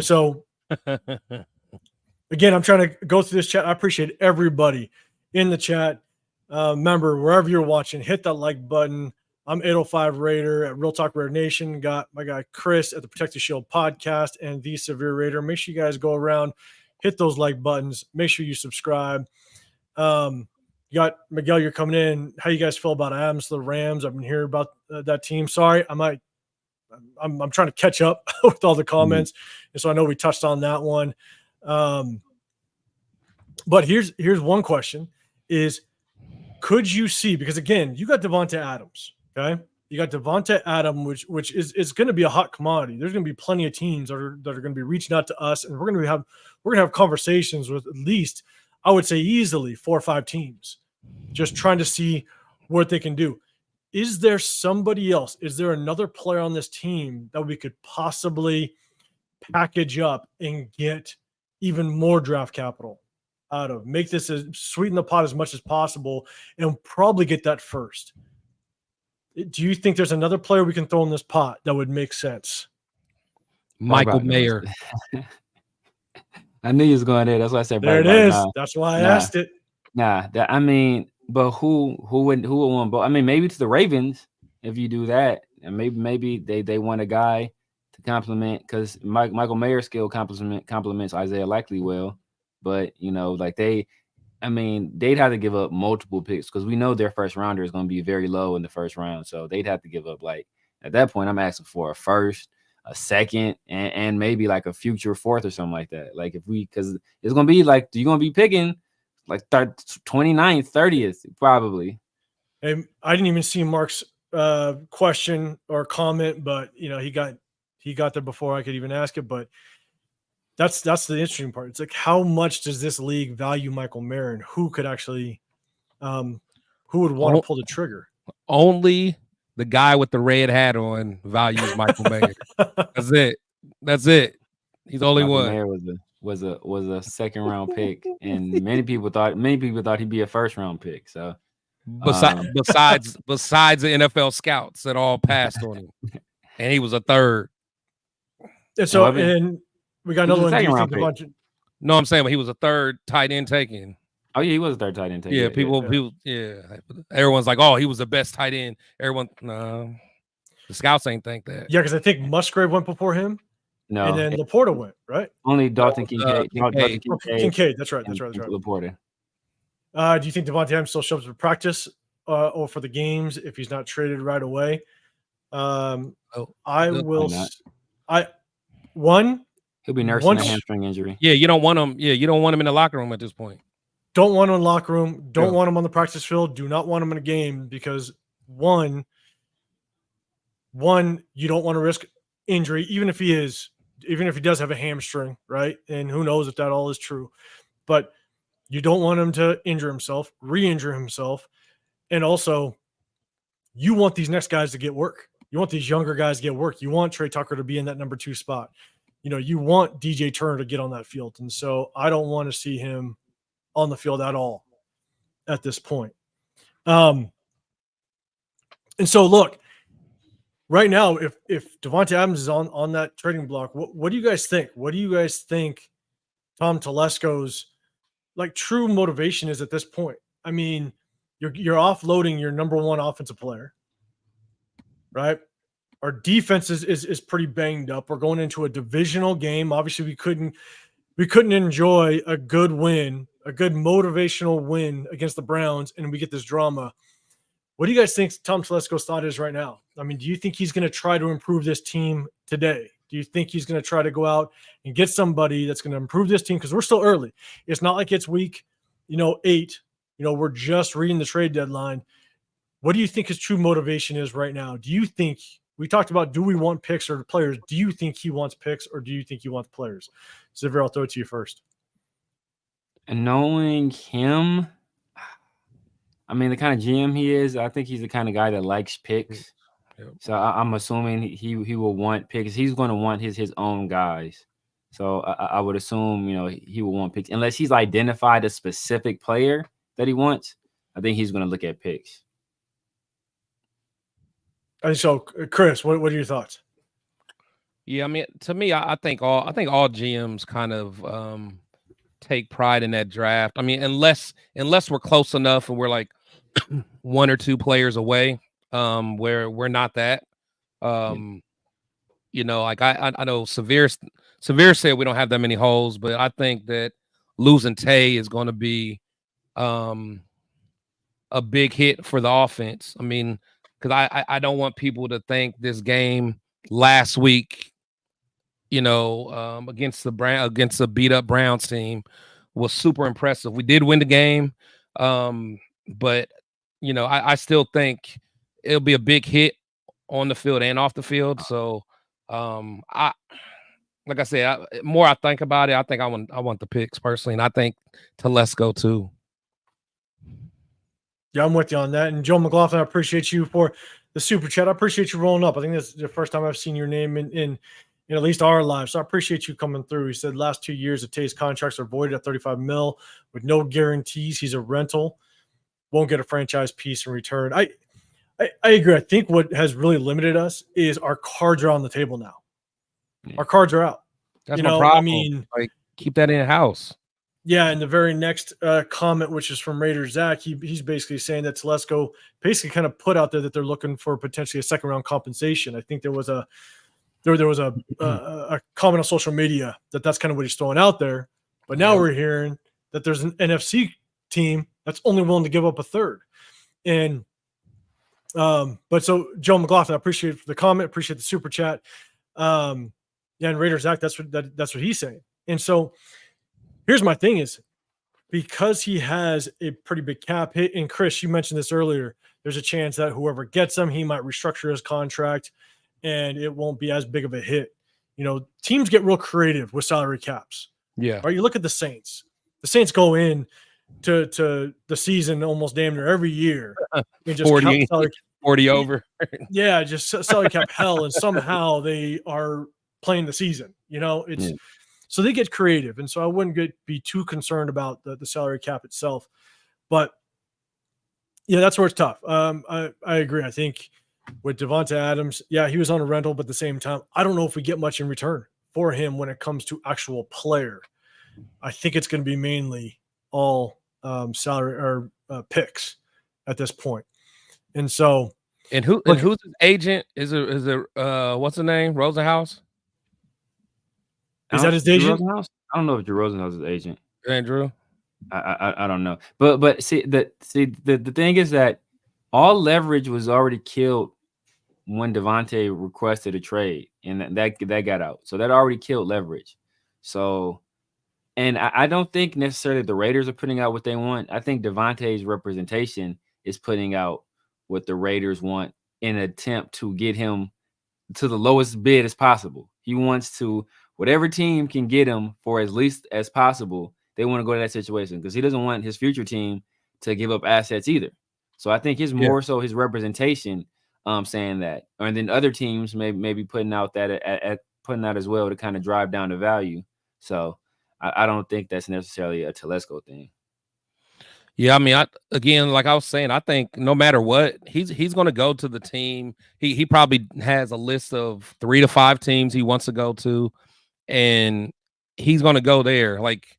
so, again, I'm trying to go through this chat. I appreciate everybody in the chat. Remember, wherever you're watching, hit that like button. I'm 805 Raider at Real Talk Raider Nation. Got my guy Chris at the Protect the Shield podcast and the Severe Raider. Make sure you guys go around, hit those like buttons. Make sure you subscribe. You got Miguel, you're coming in. How you guys feel about Adams to the Rams? I've been hearing about that team. Sorry, I'm trying to catch up with all the comments, and so I know we touched on that one. But here's one question: is could you see, because again, you got Davante Adams. Okay, you got Davante Adams, which is going to be a hot commodity. There's going to be plenty of teams that are going to be reaching out to us, and we're going to have conversations with at least, I would say, easily 4 or 5 teams just trying to see what they can do. Is there somebody else? Is there another player on this team that we could possibly package up and get even more draft capital out of? Make this as sweeten the pot as much as possible and probably get that first. Do you think there's another player we can throw in this pot that would make sense? Michael Mayer. I knew you was going there. That's why I said there it is. That's why I asked it. I mean, but who would want both? I mean, maybe to the Ravens if you do that, and maybe they want a guy to complement, because Michael Mayer's skill complements Isaiah Likely well, but like they'd have to give up multiple picks, because we know their first rounder is going to be very low in the first round, so they'd have to give up, like, at that point I'm asking for a first, a second, and maybe like a future fourth or something like that. Like because it's going to be like, you're going to be picking like 29th, 30th probably. And I didn't even see Mark's question or comment, but he got there before I could even ask it. But that's the interesting part. It's like, how much does this league value Michael Mayer, and who could actually who would want to pull the trigger? Only the guy with the red hat on values Michael Mayer. That's it. He's the only Michael one. Mayer was a second round pick, and many people thought he'd be a first round pick. So besides the NFL scouts that all passed on him, and he was a third. And so, and we got another one. No, I'm saying he was a third tight end taken. Oh yeah, he was a third tight end taken. Yeah, people. Everyone's like, oh, he was the best tight end. Everyone, no, the scouts ain't think that. Yeah, because I think Musgrave went before him. No, and then Laporta went, right? Only Dalton Kincaid. Kincaid. That's right. Laporta. Do you think Davante Adams still shows up for practice or for the games if he's not traded right away? He'll be nursing a hamstring injury. Yeah, you don't want him. Yeah, you don't want him in the locker room at this point. Don't want him in the locker room. Don't want him on the practice field. Do not want him in a game, because one, you don't want to risk injury, even if he does have a hamstring, right? And who knows if that all is true, but you don't want him to injure himself, re-injure himself. And also, you want these next guys to get work. You want these younger guys to get work. You want Trey Tucker to be in that number 2 spot. You want DJ Turner to get on that field. And so I don't want to see him on the field at all at this point. And so look, right now, if Davante Adams is on that trading block, what do you guys think? What do you guys think Tom Telesco's true motivation is at this point? I mean, you're offloading your number 1 offensive player, right? Our defense is pretty banged up. We're going into a divisional game. Obviously, we couldn't enjoy a good win, a good motivational win against the Browns, and we get this drama. What do you guys think Tom Telesco's thought is right now? I mean, do you think he's going to try to improve this team today? Do you think he's going to try to go out and get somebody that's going to improve this team? Because we're still early. It's not like it's week, 8. We're just reading the trade deadline. What do you think his true motivation is right now? Do you think we talked about, do we want picks or players? Do you think he wants picks, or do you think he wants players? Xavier, I'll throw it to you first. And knowing him, I mean, the kind of GM he is, I think he's the kind of guy that likes picks. Yep. So I'm assuming he will want picks. He's going to want his own guys. So I would assume, he will want picks. Unless he's identified a specific player that he wants, I think he's going to look at picks. And so, Chris, what are your thoughts? Yeah, I mean, to me, I think all GMs kind of take pride in that draft. I mean, unless we're close enough and we're like 1 or 2 players away, where we're not that. I know Severe said we don't have that many holes, but I think that losing Tay is going to be a big hit for the offense. I mean, because I don't want people to think this game last week, against a beat up Browns team was super impressive. We did win the game, but I still think it'll be a big hit on the field and off the field. So, more I think about it, I think I want the picks personally, and I think Telesco too. Yeah, I'm with you on that. And Joe McLaughlin, I appreciate you for the super chat. I appreciate you rolling up. I think this is the first time I've seen your name in at least our lives. So I appreciate you coming through. He said last 2 years of Tay's contracts are voided at 35 mil with no guarantees. He's a rental, won't get a franchise piece in return. I agree. I think what has really limited us is our cards are on the table now. Yeah. Our cards are out. That's my problem. I mean, like keep that in house. yeah, and the very next comment, which is from Raider Zach, he's basically saying that Telesco basically kind of put out there that they're looking for potentially a second round compensation. I think there was a comment on social media that's kind of what he's throwing out there. But now we're hearing that there's an NFC team that's only willing to give up a third. And but so Joe McLaughlin, I appreciate the comment, appreciate the super chat. Yeah, and Raider Zach, that's what he's saying. And so here's my thing is because he has a pretty big cap hit, and Chris, you mentioned this earlier, there's a chance that whoever gets him, he might restructure his contract and it won't be as big of a hit. Teams get real creative with salary caps. Yeah. Right. You look at the Saints. The Saints go in to the season almost damn near every year. And just 40 over. Yeah, just salary cap hell, and somehow they are playing the season. So they get creative, and so I wouldn't be too concerned about the salary cap itself. But yeah, that's where it's tough. I agree. I think with Davante Adams, yeah, he was on a rental, but at the same time, I don't know if we get much in return for him when it comes to actual player. I think it's going to be mainly all salary or picks at this point. And so, who's his agent? Is it what's the name? Rosenhaus? Is that his agent? I don't know if Drew Rosenhaus is agent. Andrew? I don't know. But see the thing is that all leverage was already killed when Devante requested a trade, and that got out. So that already killed leverage. So, and I don't think necessarily the Raiders are putting out what they want. I think Davante's representation is putting out what the Raiders want in an attempt to get him to the lowest bid as possible. He wants to, whatever team can get him for as least as possible, they want to go to that situation because he doesn't want his future team to give up assets either. So I think it's more so his representation saying that, and then other teams maybe putting out that putting out as well to kind of drive down the value. So I don't think that's necessarily a Telesco thing. Yeah, I mean, again, like I was saying, I think no matter what, he's going to go to the team. He probably has a list of 3 to 5 teams he wants to go to, and he's going to go there. Like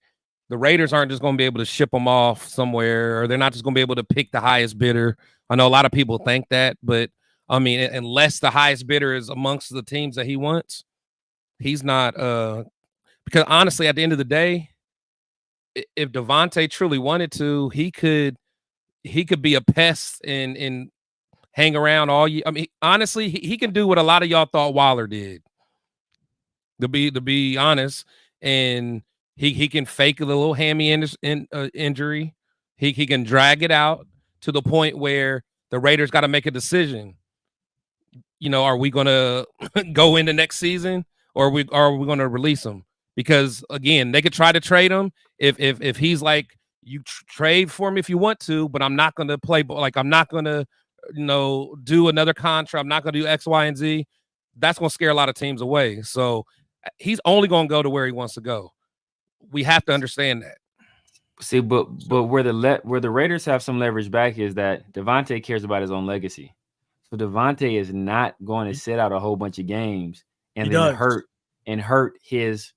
the Raiders aren't just going to be able to ship him off somewhere, or they're not just going to be able to pick the highest bidder. I know a lot of people think that, but I mean, unless the highest bidder is amongst the teams that he wants, he's not. Because honestly, at the end of the day, if Davante truly wanted to, he could be a pest and hang around all year. I mean, honestly, he can do what a lot of y'all thought Waller did. To be honest, and he can fake a little hammy injury. He can drag it out to the point where the Raiders got to make a decision. Are we going to go into next season, or are we going to release him? Because again, they could try to trade him if he's like, you trade for me if you want to, but I'm not going to play. Like I'm not going to, do another contract. I'm not going to do X, Y, and Z. That's going to scare a lot of teams away. So he's only going to go to where he wants to go. We have to understand that. See, but where the Raiders have some leverage back is that Devante cares about his own legacy. So Devante is not going to sit out a whole bunch of games and then hurt his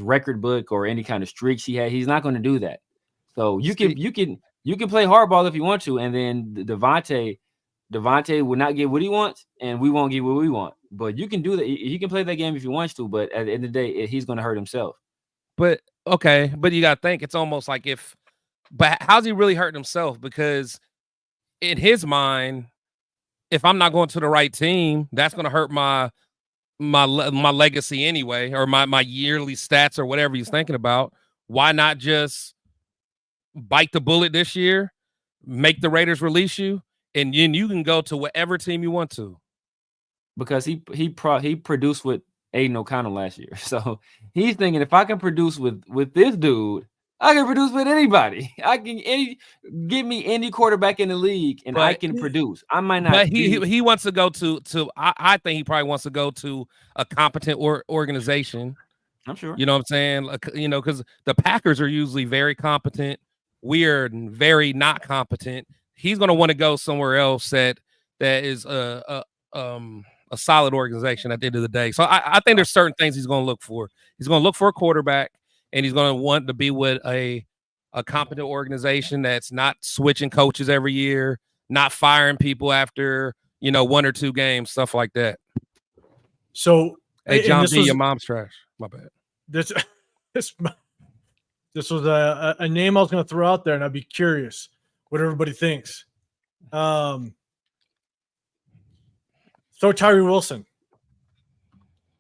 record book or any kind of streaks he had. He's not going to do that. So you can play hardball if you want to, and then Devante will not get what he wants, and we won't get what we want. But you can do that. You can play that game if you want to, but at the end of the day, he's going to hurt himself. But okay, but you got to think it's almost like but how's he really hurting himself? Because in his mind, if I'm not going to the right team, that's going to hurt my legacy anyway, or my yearly stats or whatever he's thinking about. Why not just bite the bullet this year, make the Raiders release you, and then you can go to whatever team you want to? Because he produced with Aiden O'Connell last year, so he's thinking if I can produce with this dude, I can produce with anybody. Give me any quarterback in the league, and I But- can produce. I might not. But he wants to go to I think he probably wants to go to a competent organization. I'm sure. You know what I'm saying? Like, you know, because the Packers are usually very competent, weird, and very not competent. He's going to want to go somewhere else that is a solid organization at the end of the day. So I think there's certain things he's going to look for. He's going to look for a quarterback, and he's going to want to be with a competent organization that's not switching coaches every year, not firing people after, you know, 1 or 2 games, stuff like that. So, hey, John B, your mom's trash. My bad. This was a name I was going to throw out there, and I'd be curious what everybody thinks. Throw Tyree Wilson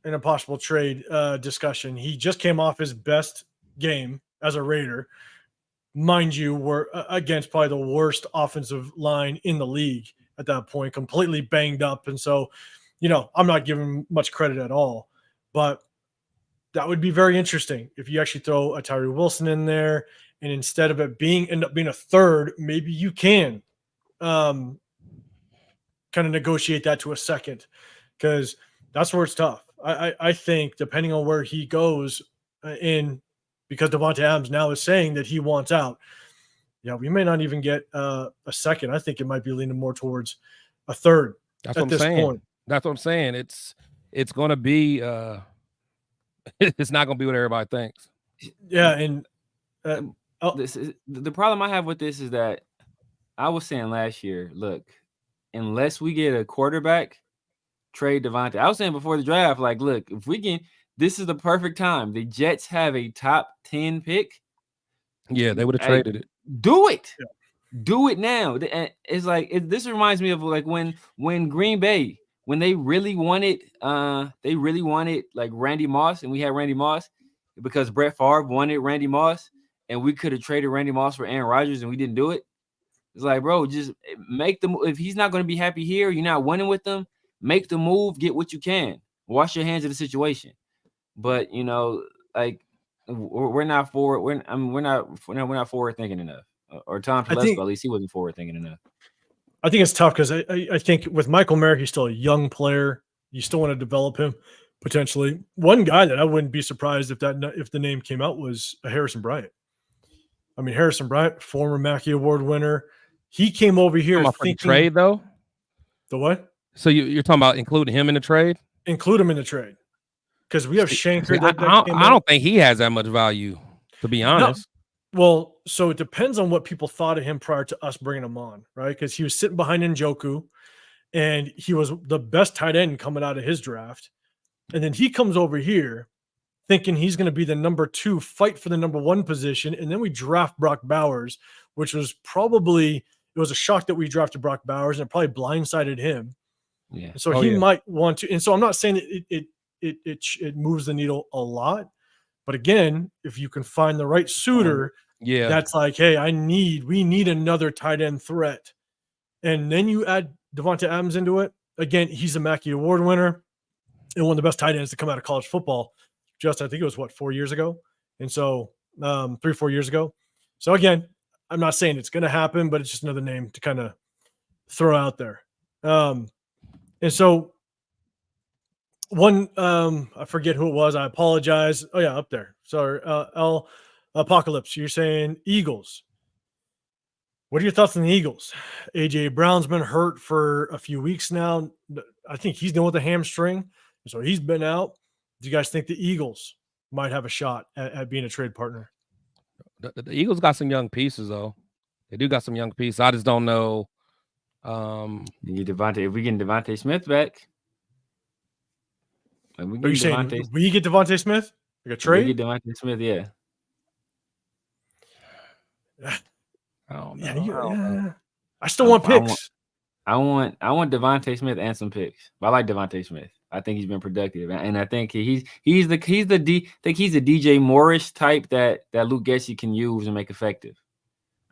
in a possible trade discussion. He just came off his best game as a Raider. Mind you, we're against probably the worst offensive line in the league at that point, completely banged up. And so, you know, I'm not giving him much credit at all, but that would be very interesting if you actually throw a Tyree Wilson in there, and instead of it end up being a third, maybe you can kind of negotiate that to a second, because that's where it's tough. I think depending on where he goes because Davante Adams now is saying that he wants out. Yeah, we may not even get a second. I think it might be leaning more towards a third. That's what I'm saying. That's what I'm saying. It's going to be it's not going to be what everybody thinks. Yeah, and the problem I have with this is that I was saying last year, look, unless we get a quarterback, trade Devante. I was saying before the draft, like, look, if we can, this is the perfect time. The Jets have a top 10 pick. Yeah, they would have traded it. Do it. Yeah. Do it now. It's like this reminds me of like when Green Bay, when they really wanted like Randy Moss, and we had Randy Moss because Brett Favre wanted Randy Moss, and we could have traded Randy Moss for Aaron Rodgers, and we didn't do it. It's like, bro, just make the move. If he's not going to be happy here, you're not winning with them. Make the move, get what you can. Wash your hands of the situation. But you know, like we're not forward. We're not forward thinking enough. Or Tom Telesco, at least he wasn't forward thinking enough. I think it's tough because I think with Michael Merrick, he's still a young player. You still want to develop him potentially. One guy that I wouldn't be surprised if the name came out was Harrison Bryant. I mean, Harrison Bryant, former Mackey Award winner. He came over here thinking trade though. The what? So you're talking about including him in the trade? Include him in the trade because we have Shanker. I don't think he has that much value, to be honest. No. Well, so it depends on what people thought of him prior to us bringing him on, right? Because he was sitting behind Njoku, and he was the best tight end coming out of his draft. And then he comes over here thinking he's going to be the number 2, fight for the number 1 position. And then we draft Brock Bowers, which was it was a shock that we drafted Brock Bowers, and it probably blindsided him. Yeah. And so he might want to. And so I'm not saying it moves the needle a lot. But again, if you can find the right suitor, that's like, hey, we need another tight end threat. And then you add Davante Adams into it. Again, he's a Mackey Award winner and one of the best tight ends to come out of college football. I think it was 4 years ago. And so 3-4 years ago. So again, I'm not saying it's going to happen, but it's just another name to kind of throw out there. And so one, I forget who it was. I apologize. Oh yeah, up there. Sorry. L Apocalypse. You're saying Eagles. What are your thoughts on the Eagles? AJ Brown's been hurt for a few weeks now. I think he's dealing with a hamstring, so he's been out. Do you guys think the Eagles might have a shot at being a trade partner? The Eagles got some young pieces, though. They do got some young pieces. I just don't know. If we get Devante Smith back, are you saying we get Devante Smith? Like a trade? We get Devante Smith, yeah. I don't know. I still want picks. I want Devante Smith and some picks. I like Devante Smith. I think he's been productive, and I think he's a DJ Morris type that Luke Getsy can use and make effective.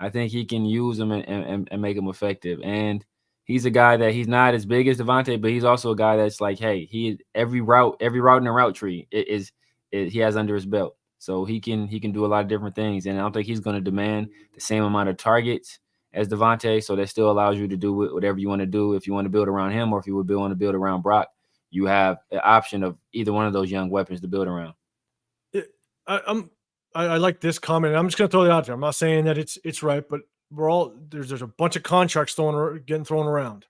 I think he can use him and make him effective. And he's a guy that he's not as big as Devante, but he's also a guy that's like, hey, every route in the route tree is he has under his belt. So he can do a lot of different things, and I don't think he's going to demand the same amount of targets as Devante. So that still allows you to do whatever you want to do. If you want to build around him, or if you would want to build around Brock, you have the option of either one of those young weapons to build around. I like this comment. I'm just going to throw it out there. I'm not saying that it's right, but there's a bunch of contracts getting thrown around.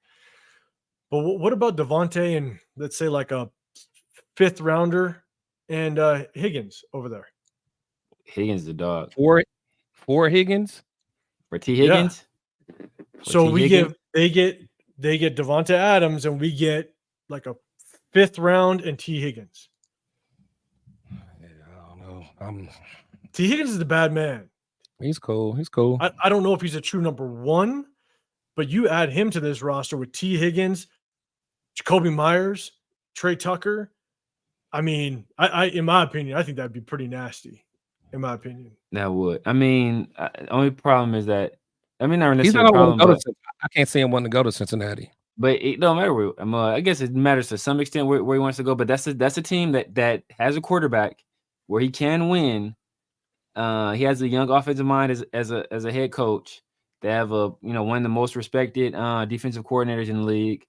But what about Devante and let's say like a 5th rounder and Higgins over there? Higgins the dog. For Higgins? For T. Higgins? Yeah. So they get Davante Adams, and we get like a 5th round and T. Higgins. Yeah, I don't know. T. Higgins is the bad man. He's cool. I don't know if he's a true number 1, but you add him to this roster with T. Higgins, Jacoby Myers, Trey Tucker. I mean, I in my opinion, I think that'd be pretty nasty. In my opinion, that would. I mean, only problem is that not necessarily he's not going to go to. I can't see him wanting to go to Cincinnati. But it don't matter where. I guess it matters to some extent where he wants to go. But that's a team that has a quarterback where he can win. He has a young offensive mind as a head coach. They have one of the most respected defensive coordinators in the league,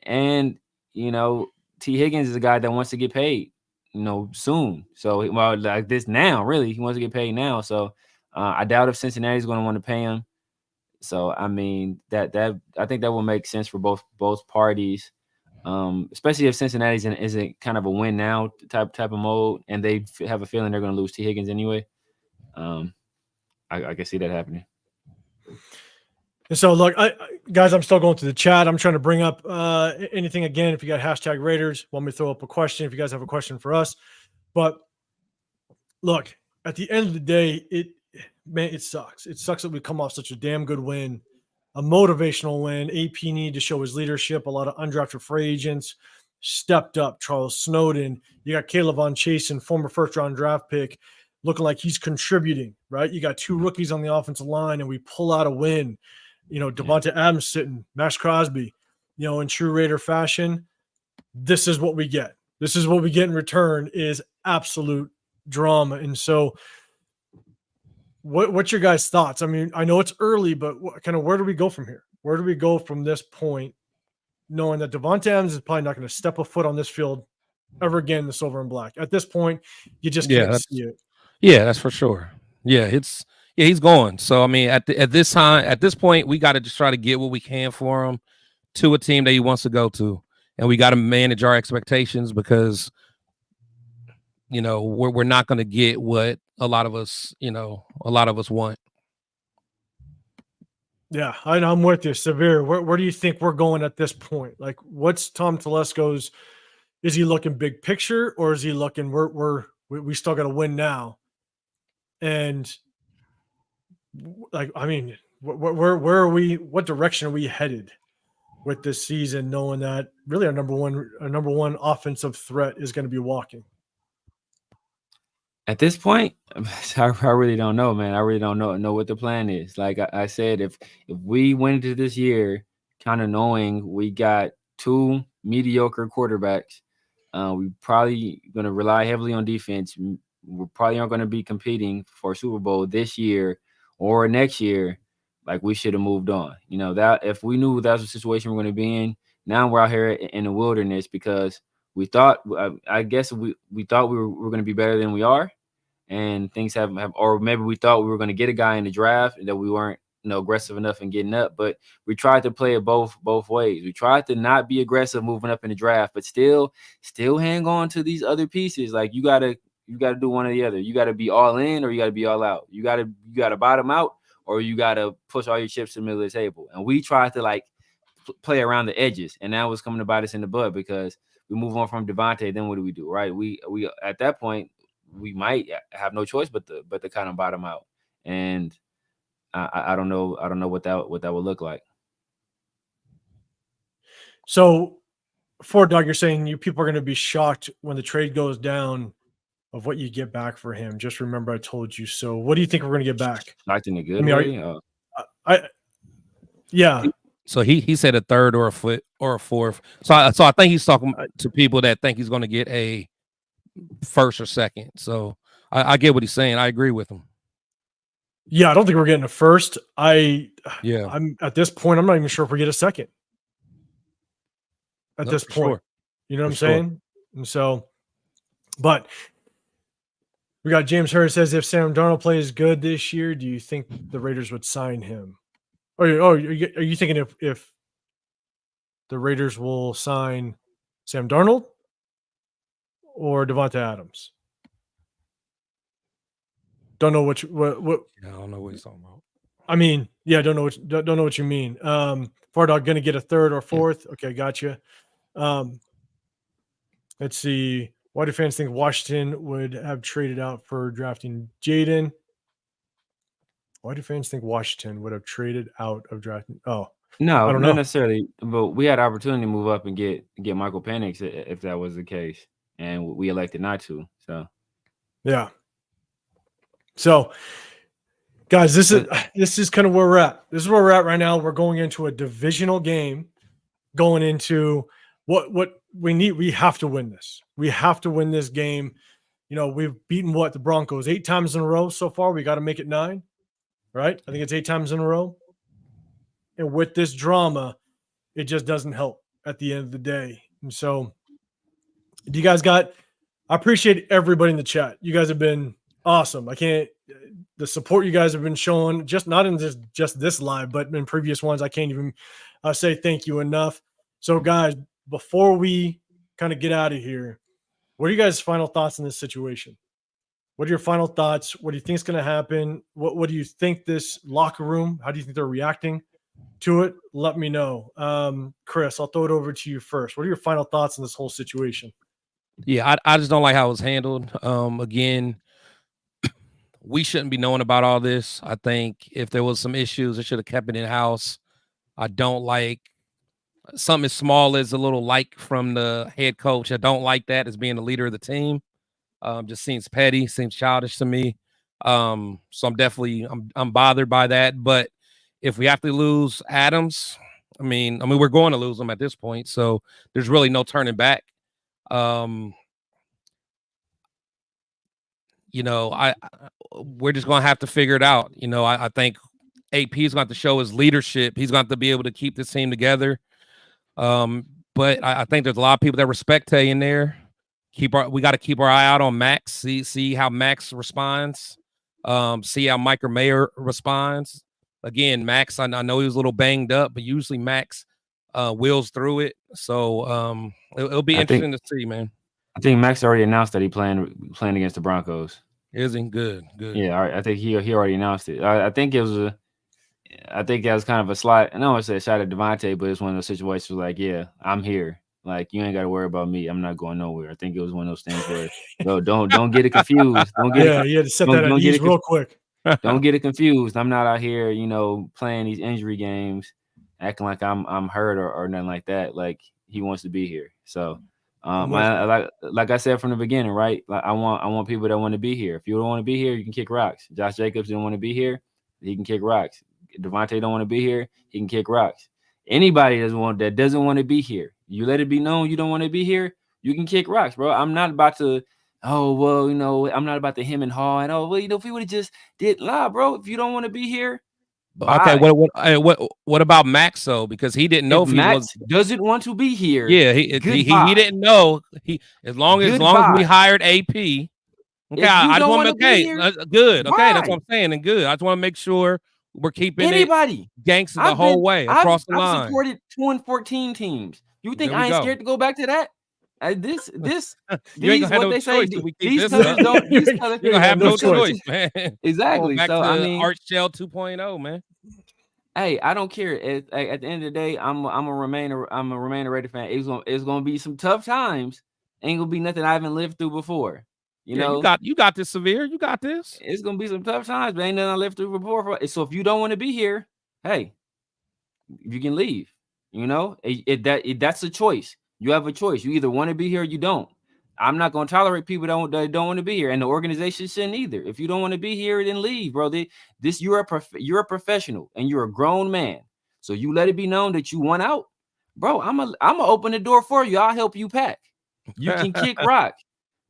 and T. Higgins is a guy that wants to get paid, soon. So like this now, really, he wants to get paid now. So I doubt if Cincinnati's going to want to pay him. So I mean that I think that will make sense for both parties, especially if Cincinnati's isn't kind of a win now type of mode, and they have a feeling they're going to lose T. Higgins anyway. I can see that happening. And so, look, guys, I'm still going through the chat. I'm trying to bring up anything again. If you got hashtag Raiders, want me to throw up a question, if you guys have a question for us. But look, at the end of the day, it sucks. It sucks that we come off such a damn good win, a motivational win. AP needed to show his leadership. A lot of undrafted free agents stepped up. Charles Snowden. You got Caleb Von Chasen, former first-round draft pick, looking like he's contributing, right? You got 2 rookies on the offensive line, and we pull out a win. Davante Adams sitting, Max Crosby, in true Raider fashion. This is what we get. This is what we get in return is absolute drama. And so what's your guys' thoughts? I mean, I know it's early, but where do we go from here? Where do we go from this point, knowing that Davante Adams is probably not going to step a foot on this field ever again in the silver and black? At this point, you just can't see it. Yeah, that's for sure. Yeah, he's going. So I mean, at this point, we got to just try to get what we can for him to a team that he wants to go to, and we got to manage our expectations because we're not going to get what a lot of us want. Yeah, I'm with you, Severe. Where do you think we're going at this point? Like, what's Tom Telesco's? Is he looking big picture, or is he looking we still got to win now? And like, I mean, where are we? What direction are we headed with this season, knowing that really our number one offensive threat is going to be walking? At this point, I really don't know, man. I really don't know what the plan is. Like I said, if we went into this year kind of knowing we got 2 mediocre quarterbacks, we probably going to rely heavily on defense. We probably aren't going to be competing for a Super Bowl this year or next year. Like, we should have moved on. That if we knew that was the situation we're going to be in, now we're out here in the wilderness because we thought, I guess we thought we were going to be better than we are, and things have, or maybe we thought we were going to get a guy in the draft and that we weren't aggressive enough in getting up. But we tried to play it both ways. We tried to not be aggressive moving up in the draft, but still hang on to these other pieces. Like, you gotta do one or the other. You gotta be all in or you gotta be all out. You gotta bottom out or you gotta push all your chips to the middle of the table. And we tried to play around the edges, and that was coming to bite us in the butt because we move on from Devante. Then what do? Right? We at that point we might have no choice but to kind of bottom out. And I don't know what that would look like. So, for Doug, you're saying people are going to be shocked when the trade goes down of what you get back for him. Just remember, I told you so. What do you think we're going to get back? Shocked in a good way. Yeah. So he said a third or a fourth. So I think he's talking to people that think he's going to get a first or second. So I get what he's saying. I agree with him. Yeah, I don't think we're getting a first. Yeah. I'm at this point, I'm not even sure if we get a second. At No, this for point, sure. you know what I'm For sure. saying? And so, but we got James Hurd says, if Sam Darnold plays good this year, do you think the Raiders would sign him? Are you thinking if the Raiders will sign Sam Darnold or Davante Adams? Don't know what Yeah, I don't know what he's talking about. I mean, yeah, don't know what you mean. Fardog gonna get a third or fourth. Okay, gotcha. Let's see. Why do fans think Washington would have traded out for drafting Jaden? Why do fans think Washington would have traded out of drafting? Oh, No, I don't not know. necessarily. But we had opportunity to move up and get Michael Penix if that was the case, and we elected not to. So Yeah. So, guys, this is kind of where we're at. This is where we're at right now. We're going into a divisional game, going into what we need. We have to win this. We have to win this game. You know, we've beaten the Broncos 8 times in a row so far. We got to make it 9, right? I think it's 8 times in a row. And with this drama, it just doesn't help at the end of the day. And so, do you guys I appreciate everybody in the chat. You guys have been awesome. The support you guys have been showing, just not in just this live, but in previous ones, I can't even say thank you enough. So, guys, before we kind of get out of here, what are you guys' final thoughts on this situation? What are your final thoughts? What do you think is going to happen? What do you think this locker room? How do you think they're reacting to it? Let me know. Chris, I'll throw it over to you first. What are your final thoughts on this whole situation? Yeah, I just don't like how it was handled. Again, we shouldn't be knowing about all this. I think if there was some issues, they should have kept it in house. I don't like something as small as a little like from the head coach. I don't like that as being the leader of the team. Just seems petty, seems childish to me. So I'm bothered by that. But if we have to lose Adams, I mean, we're going to lose him at this point. So there's really no turning back. You know, we're just gonna have to figure it out. You know, I think AP is going to have to show his leadership. He's going to be able to keep this team together. But I think there's a lot of people that respect Tay in there. We got to keep our eye out on Max. See how Max responds. See how Micah Mayer responds. Again, Max, I know he was a little banged up, but usually Max wheels through it. So it'll be interesting to see, man. I think Max already announced that he playing against the Broncos. Is he good? Yeah, I think he already announced it. I think that was kind of a slide. I don't want to say a shot at Devante, but it's one of those situations like, yeah, I'm here. Like, you ain't got to worry about me. I'm not going nowhere. I think it was one of those things where, bro, don't get it confused. You had to set that at ease real quick. Don't get it confused. I'm not out here, playing these injury games, acting like I'm hurt or nothing like that. Like, he wants to be here. So, like I said from the beginning, right? Like, I want people that want to be here. If you don't want to be here, you can kick rocks. Josh Jacobs didn't want to be here. He can kick rocks. Devante don't want to be here. He can kick rocks. Anybody that doesn't want to be here, you let it be known you don't want to be here. You can kick rocks, bro. I'm not about to. I'm not about to him and haw and if we would have just did bro. If you don't want to be here, bye. Okay. What about Max though? Because he didn't know if Max doesn't want to be here. Yeah, he didn't know. As long as we hired AP. Okay, I just want to good. Okay, that's what I'm saying. And good. I just want to make sure we're keeping anybody gangster the whole way across the line. I've supported 2-14 teams. You think I ain't scared to go back to that? These what they say. These colors don't. These colors you have no choice, man. Exactly. Back to Art Shell 2.0, man. Hey, I don't care. At the end of the day, I'm a remain a Raider fan. It's gonna be some tough times. Ain't gonna be nothing I haven't lived through before. You got this, Severe. You got this. It's gonna be some tough times, but ain't nothing I lived through before. So if you don't want to be here, hey, you can leave. That's a choice. You have a choice. You either want to be here or you don't. I'm not gonna tolerate people that don't want to be here, and the organization shouldn't either. If you don't want to be here, then leave, bro. You're a professional and you're a grown man. So you let it be known that you want out, bro. I'm gonna open the door for you. I'll help you pack. You can kick rock.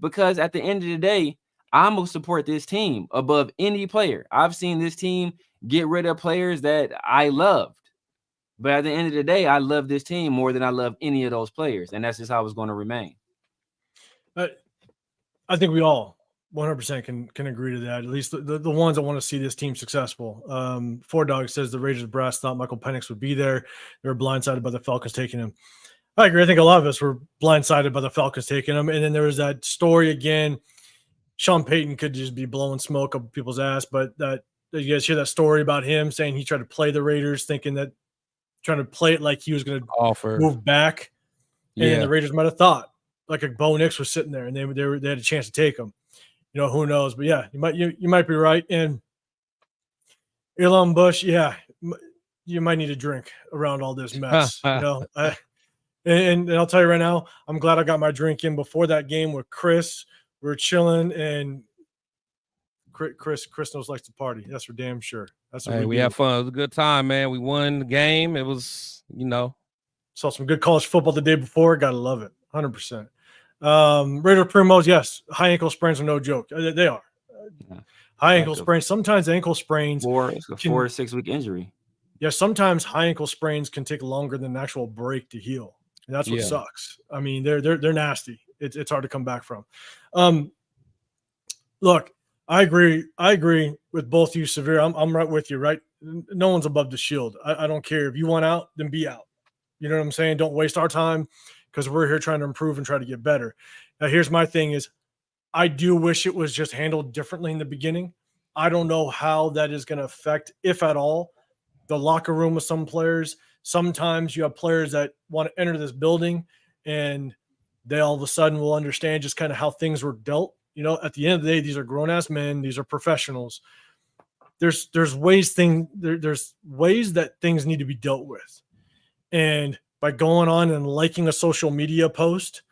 Because at the end of the day, I'm gonna support this team above any player. I've seen this team get rid of players that I loved, but at the end of the day, I love this team more than I love any of those players, and that's just how it's going to remain. I think we all 100% can agree to that. At least the ones that want to see this team successful. Four Dog says the Raiders brass thought Michael Penix would be there. They were blindsided by the Falcons taking him. I agree. I think a lot of us were blindsided by the Falcons taking him. And then there was that story again. Sean Payton could just be blowing smoke up people's ass, but that you guys hear that story about him saying he tried to play the Raiders, thinking that trying to play it like he was going to offer move back, and the Raiders might have thought like a Bo Nix was sitting there and they had a chance to take him. You know, who knows? But yeah, you might be right. And Elon Bush, yeah, you might need a drink around all this mess. You know, and I'll tell you right now, I'm glad I got my drink in before that game with Chris. We're chilling, and Chris knows likes to party. That's for damn sure. That's what we had fun. It was a good time, man. We won the game. It was, saw some good college football the day before. Gotta love it, 100%. Raider Primos, yes, high ankle sprains are no joke. They are high ankle sprains. Sometimes ankle sprains, 4 to 6 week injury. Yeah, sometimes high ankle sprains can take longer than an actual break to heal, and that's what sucks. I mean, they're nasty. It's hard to come back from. Look, I agree with both you, Severe. I'm right with you, right? No one's above the shield. I don't care. If you want out, then be out. You know what I'm saying? Don't waste our time because we're here trying to improve and try to get better. Now, here's my thing is I do wish it was just handled differently in the beginning. I don't know how that is going to affect, if at all, the locker room with some players. Sometimes you have players that want to enter this building and they all of a sudden will understand just kind of how things were dealt. You know, at the end of the day, these are grown-ass men. These are professionals. There's ways that things need to be dealt with. And by going on and liking a social media post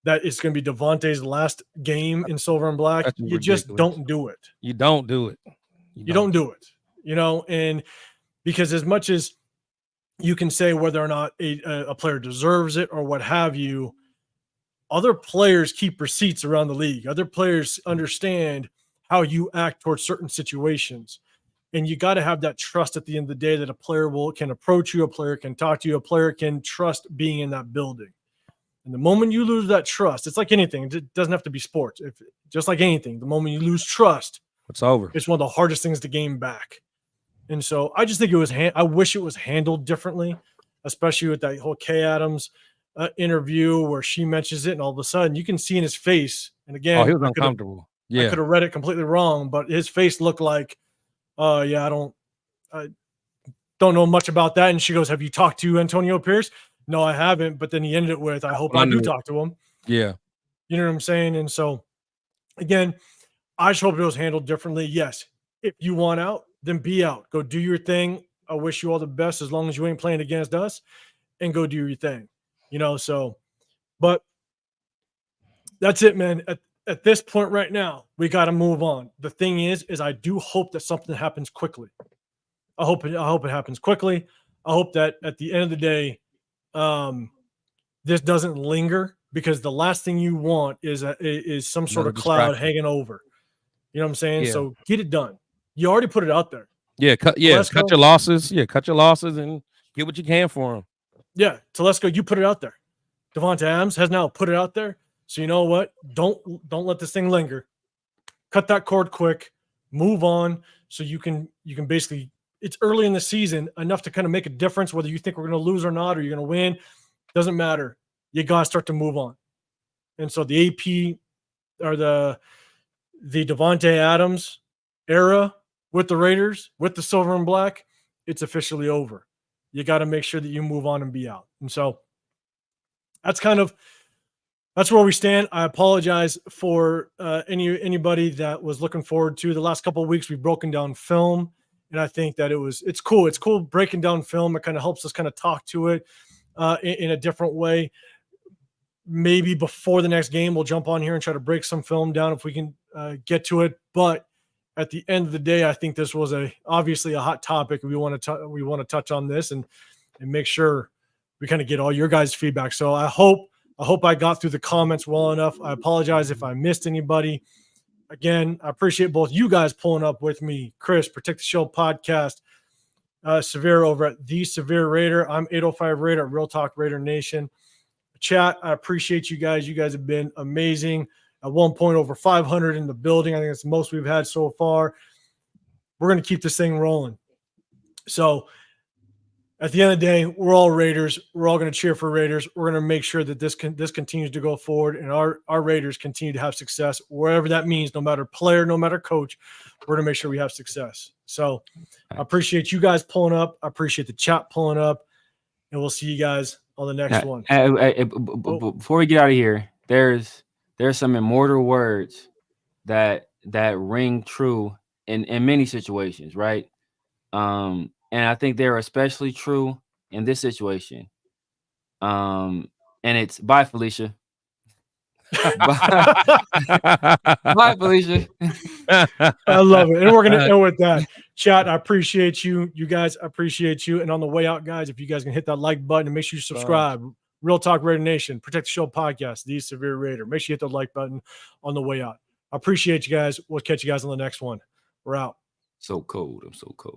that it's going to be Davante's last game in silver and black, you just don't do it. You don't do it. You don't do it. You know, and because as much as you can say whether or not a player deserves it or what have you, other players keep receipts around the league. Other players understand how you act towards certain situations. And you got to have that trust at the end of the day that a player can approach you, a player can talk to you, a player can trust being in that building. And the moment you lose that trust, it's like anything. It doesn't have to be sports. Just like anything, the moment you lose trust, it's over. It's one of the hardest things to gain back. And so I just think I wish it was handled differently, especially with that whole Kay Adams interview where she mentions it, and all of a sudden you can see in his face. And again, he was uncomfortable. I could have read it completely wrong, but his face looked like, I don't know much about that. And she goes, "Have you talked to Antonio Pierce?" "No, I haven't." But then he ended it with, "I hope I do talk to him." Yeah. You know what I'm saying? And so again, I just hope it was handled differently. Yes. If you want out, then be out. Go do your thing. I wish you all the best as long as you ain't playing against us, and go do your thing. You know, so, but that's it, man. At this point right now, we got to move on. The thing is I do hope that something happens quickly. I hope it happens quickly. I hope that at the end of the day, this doesn't linger, because the last thing you want is some sort of cloud hanging over. You know what I'm saying? Yeah. So get it done. You already put it out there. Yeah, cut your losses. Yeah, cut your losses and get what you can for them. Yeah, Telesco, you put it out there. Davante Adams has now put it out there. So you know what? Don't let this thing linger. Cut that cord quick. Move on. So you can basically, it's early in the season enough to kind of make a difference whether you think we're going to lose or not, or you're going to win. Doesn't matter. You got to start to move on. And so the AP or the Davante Adams era with the Raiders, with the silver and black, it's officially over. You got to make sure that you move on and be out. And so that's where we stand. I apologize for anybody that was looking forward to the last couple of weeks. We've broken down film, and I think that it's cool. It's cool breaking down film. It kind of helps us kind of talk to it in a different way. Maybe before the next game, we'll jump on here and try to break some film down if we can get to it. But at the end of the day, I think this was obviously a hot topic. We want to touch on this and make sure we kind of get all your guys' feedback. So I hope I got through the comments well enough. I apologize if I missed anybody. again, I appreciate both you guys pulling up with me. Chris, Protect the Show podcast. Severe over at The Severe Raider. I'm 805 Raider at Real Talk Raider Nation. Chat, I appreciate you guys. You guys have been amazing. At one point, over 500 in the building. I think it's the most we've had so far. We're going to keep this thing rolling. So at the end of the day, we're all Raiders. We're all going to cheer for Raiders. We're going to make sure that this continues to go forward, and our Raiders continue to have success wherever that means, no matter player, no matter coach. We're going to make sure we have success. So I appreciate you guys pulling up. I appreciate the chat pulling up, and we'll see you guys on the next one. Before we get out of here, there's some immortal words that ring true in many situations, right? And I think they're especially true in this situation. And it's bye, Felicia. Bye, Felicia. I love it. And we're going to end with that. Chat, I appreciate you. You guys, I appreciate you. And on the way out, guys, if you guys can hit that like button and make sure you subscribe. Real Talk Raider Nation, Protect the Show podcast, The Severe Raider. Make sure you hit the like button on the way out. I appreciate you guys. We'll catch you guys on the next one. We're out. So cold. I'm so cold.